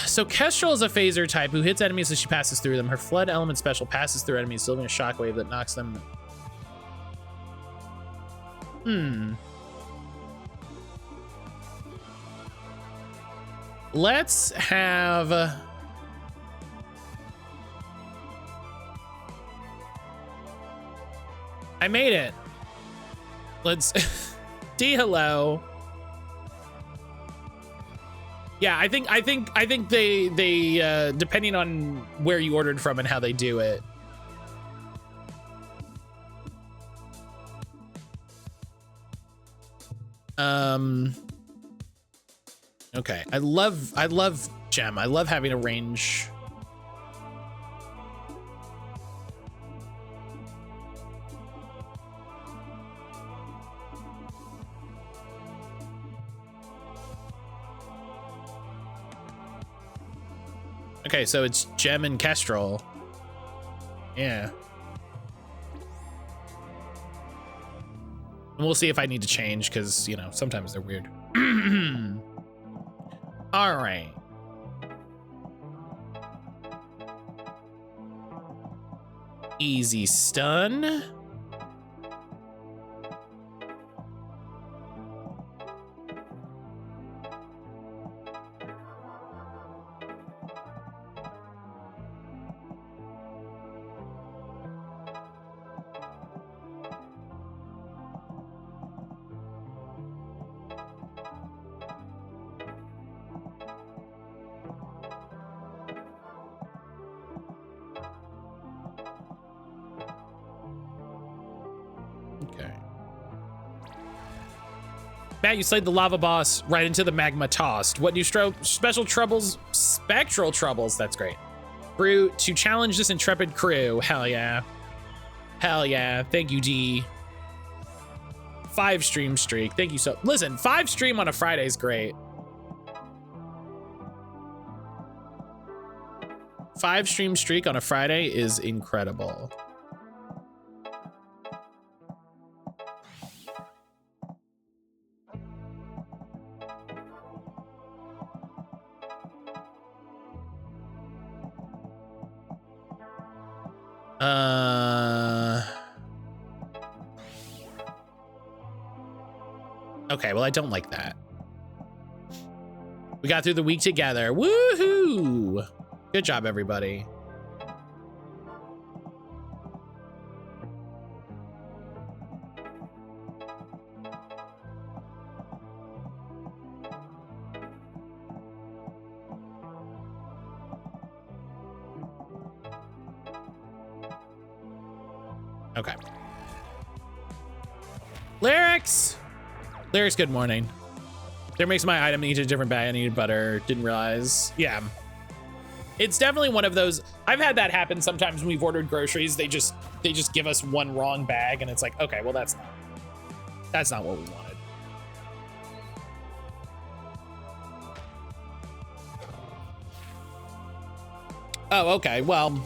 S1: So Kestrel is a phaser type who hits enemies as she passes through them. Her flood element special passes through enemies, delivering a shockwave that knocks them. Let's have... I made it. Let's... hello. Yeah, I think they depending on where you ordered from and how they do it. Okay, I love Gem. I love having a range. Okay, so it's Gem and Kestrel. Yeah. And we'll see if I need to change, because, you know, sometimes they're weird. All right. Easy stun. Okay. Matt, you slayed the lava boss right into the magma tossed. What new special troubles? Spectral troubles. That's great. Brute to challenge this intrepid crew. Hell yeah. Hell yeah. Thank you, D. 5 stream streak. Thank you so. Listen, 5 stream on a Friday is great. 5 stream streak on a Friday is incredible. Okay, well, I don't like that. We got through the week together. Woohoo! Good job, everybody. Okay. Lyrics! Lyrics, good morning. There makes my item each a different bag. I needed butter. Didn't realize. Yeah. It's definitely one of those. I've had that happen sometimes when we've ordered groceries. They just give us one wrong bag and it's like, okay, well, that's not what we wanted. Oh, okay. Well,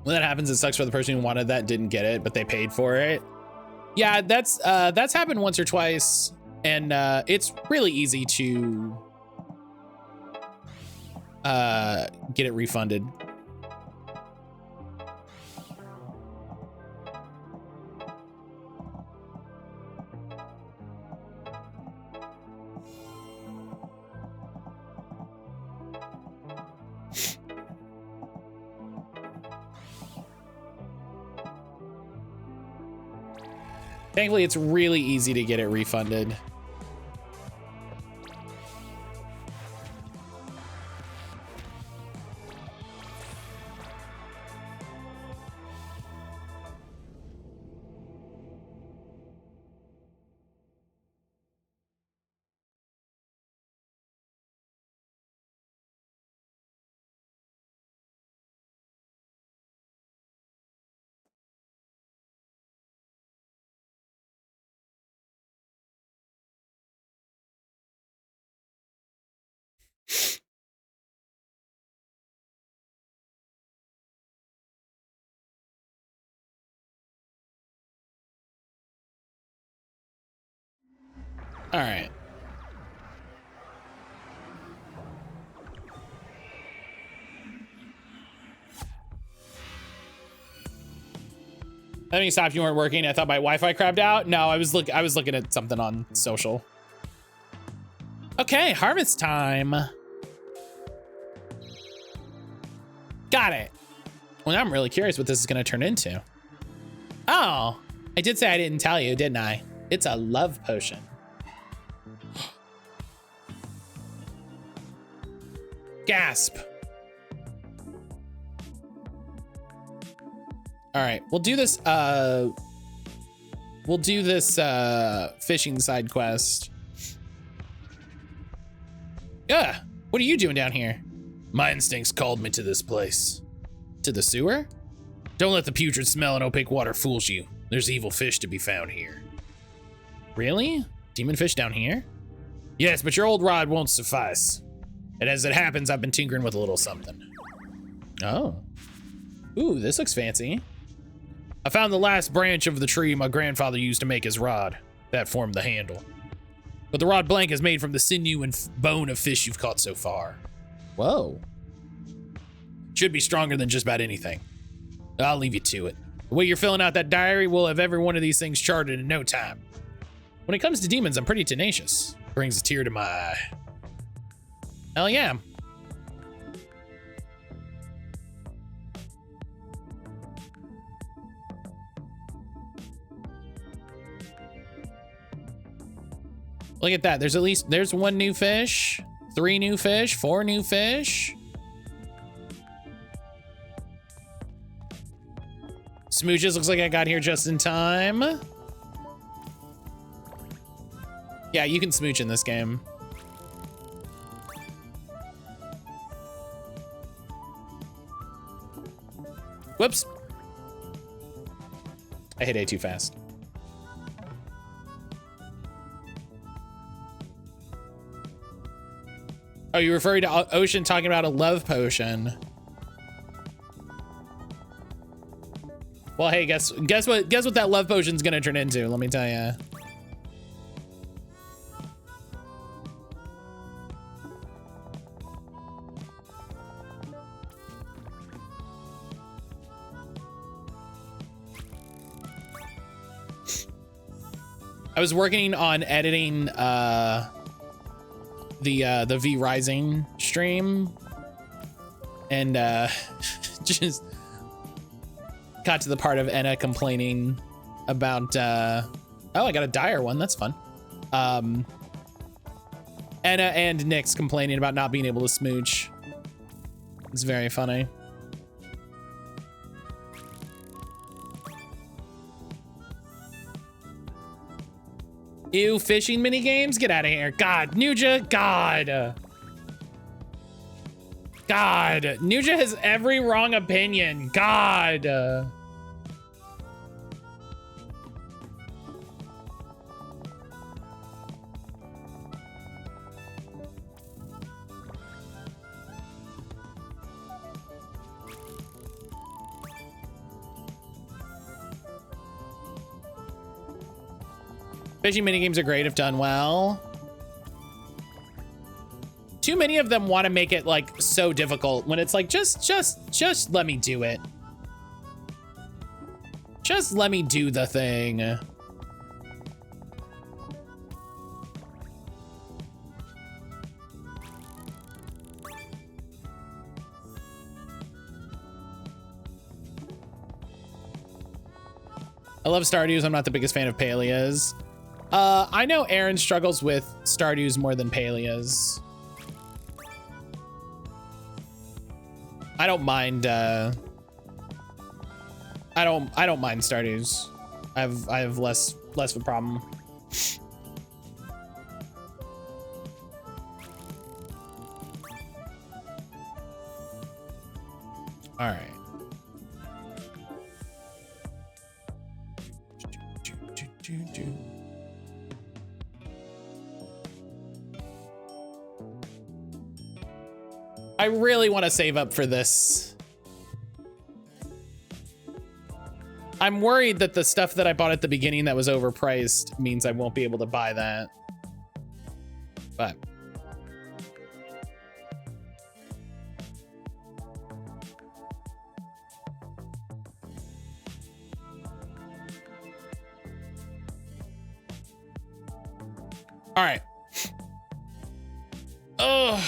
S1: when that happens, it sucks for the person who wanted that, didn't get it, but they paid for it. Yeah, that's happened once or twice, and it's really easy to get it refunded. Thankfully, it's really easy to get it refunded. All right. Let me stop. You weren't working. I thought my Wi-Fi crapped out. No, I was looking at something on social. Okay, harvest time. Got it. Well, now I'm really curious what this is going to turn into. Oh, I did say I didn't tell you, didn't I? It's a love potion. Gasp. All right, we'll do this fishing side quest. Yeah, what are you doing down here? My instincts called me to this place. To the sewer? Don't let the putrid smell and opaque water fool you. There's evil fish to be found here. Really? Demon fish down here? Yes, but your old rod won't suffice. And as it happens, I've been tinkering with a little something. Oh. Ooh, this looks fancy. I found the last branch of the tree my grandfather used to make his rod. That formed the handle. But the rod blank is made from the sinew and bone of fish you've caught so far. Whoa. Should be stronger than just about anything. I'll leave you to it. The way you're filling out that diary, we'll have every one of these things charted in no time. When it comes to demons, I'm pretty tenacious. Brings a tear to my eye. Hell yeah. Look at that. There's one new fish, 3 new fish, 4 new fish. Smooches looks like I got here just in time. Yeah, you can smooch in this game. Whoops. I hit A too fast. Oh, you're referring to Ocean talking about a love potion. Well, hey, guess what that love potion's gonna turn into, let me tell you. I was working on editing the V Rising stream, and just got to the part of Enna complaining about oh, I got a dire one, that's fun. Enna and Nyx complaining about not being able to smooch. It's very funny. Ew, fishing mini games? Get out of here. God, Nuja, God. God, Nuja has every wrong opinion. God. Fishing minigames are great if done well. Too many of them want to make it like so difficult when it's like, just let me do it. Just let me do the thing. I love Stardew's. I'm not the biggest fan of Palea's. I know Aaron struggles with Stardew's more than Palea's. I don't mind. I don't mind Stardew's. I have less of a problem. All right. I really want to save up for this. I'm worried that the stuff that I bought at the beginning that was overpriced means I won't be able to buy that. But all right. Oh.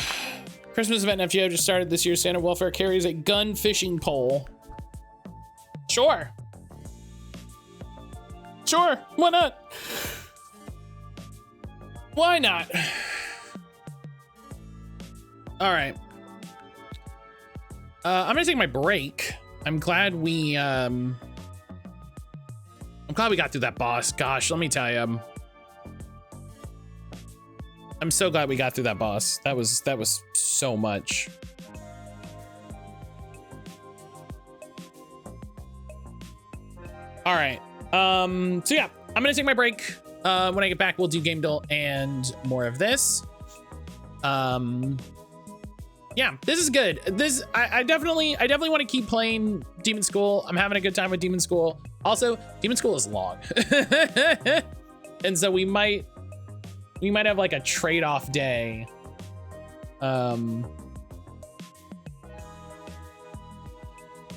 S1: Christmas event FGO just started this year. Santa Welfare carries a gun fishing pole. Sure. Sure, why not? Why not? All right. I'm gonna take my break. I'm glad we got through that boss. Gosh, let me tell you. I'm so glad we got through that boss. That was so much. All right. So yeah, I'm gonna take my break. When I get back, we'll do Game Duel and more of this. Yeah, this is good. I definitely want to keep playing Demonschool. I'm having a good time with Demonschool. Also, Demonschool is long. And so we might have like a trade-off day. We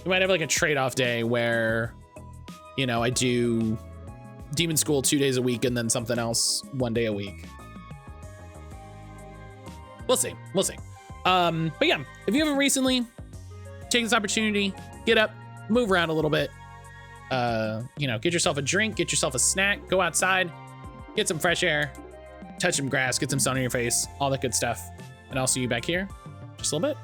S1: might have like a trade-off day where, you know, I do Demonschool 2 days a week and then something else 1 day a week. We'll see. But yeah, if you haven't recently, take this opportunity, get up, move around a little bit. You know, get yourself a drink, get yourself a snack, go outside, get some fresh air, touch some grass, get some sun on your face, all that good stuff. And I'll see you back here just a little bit.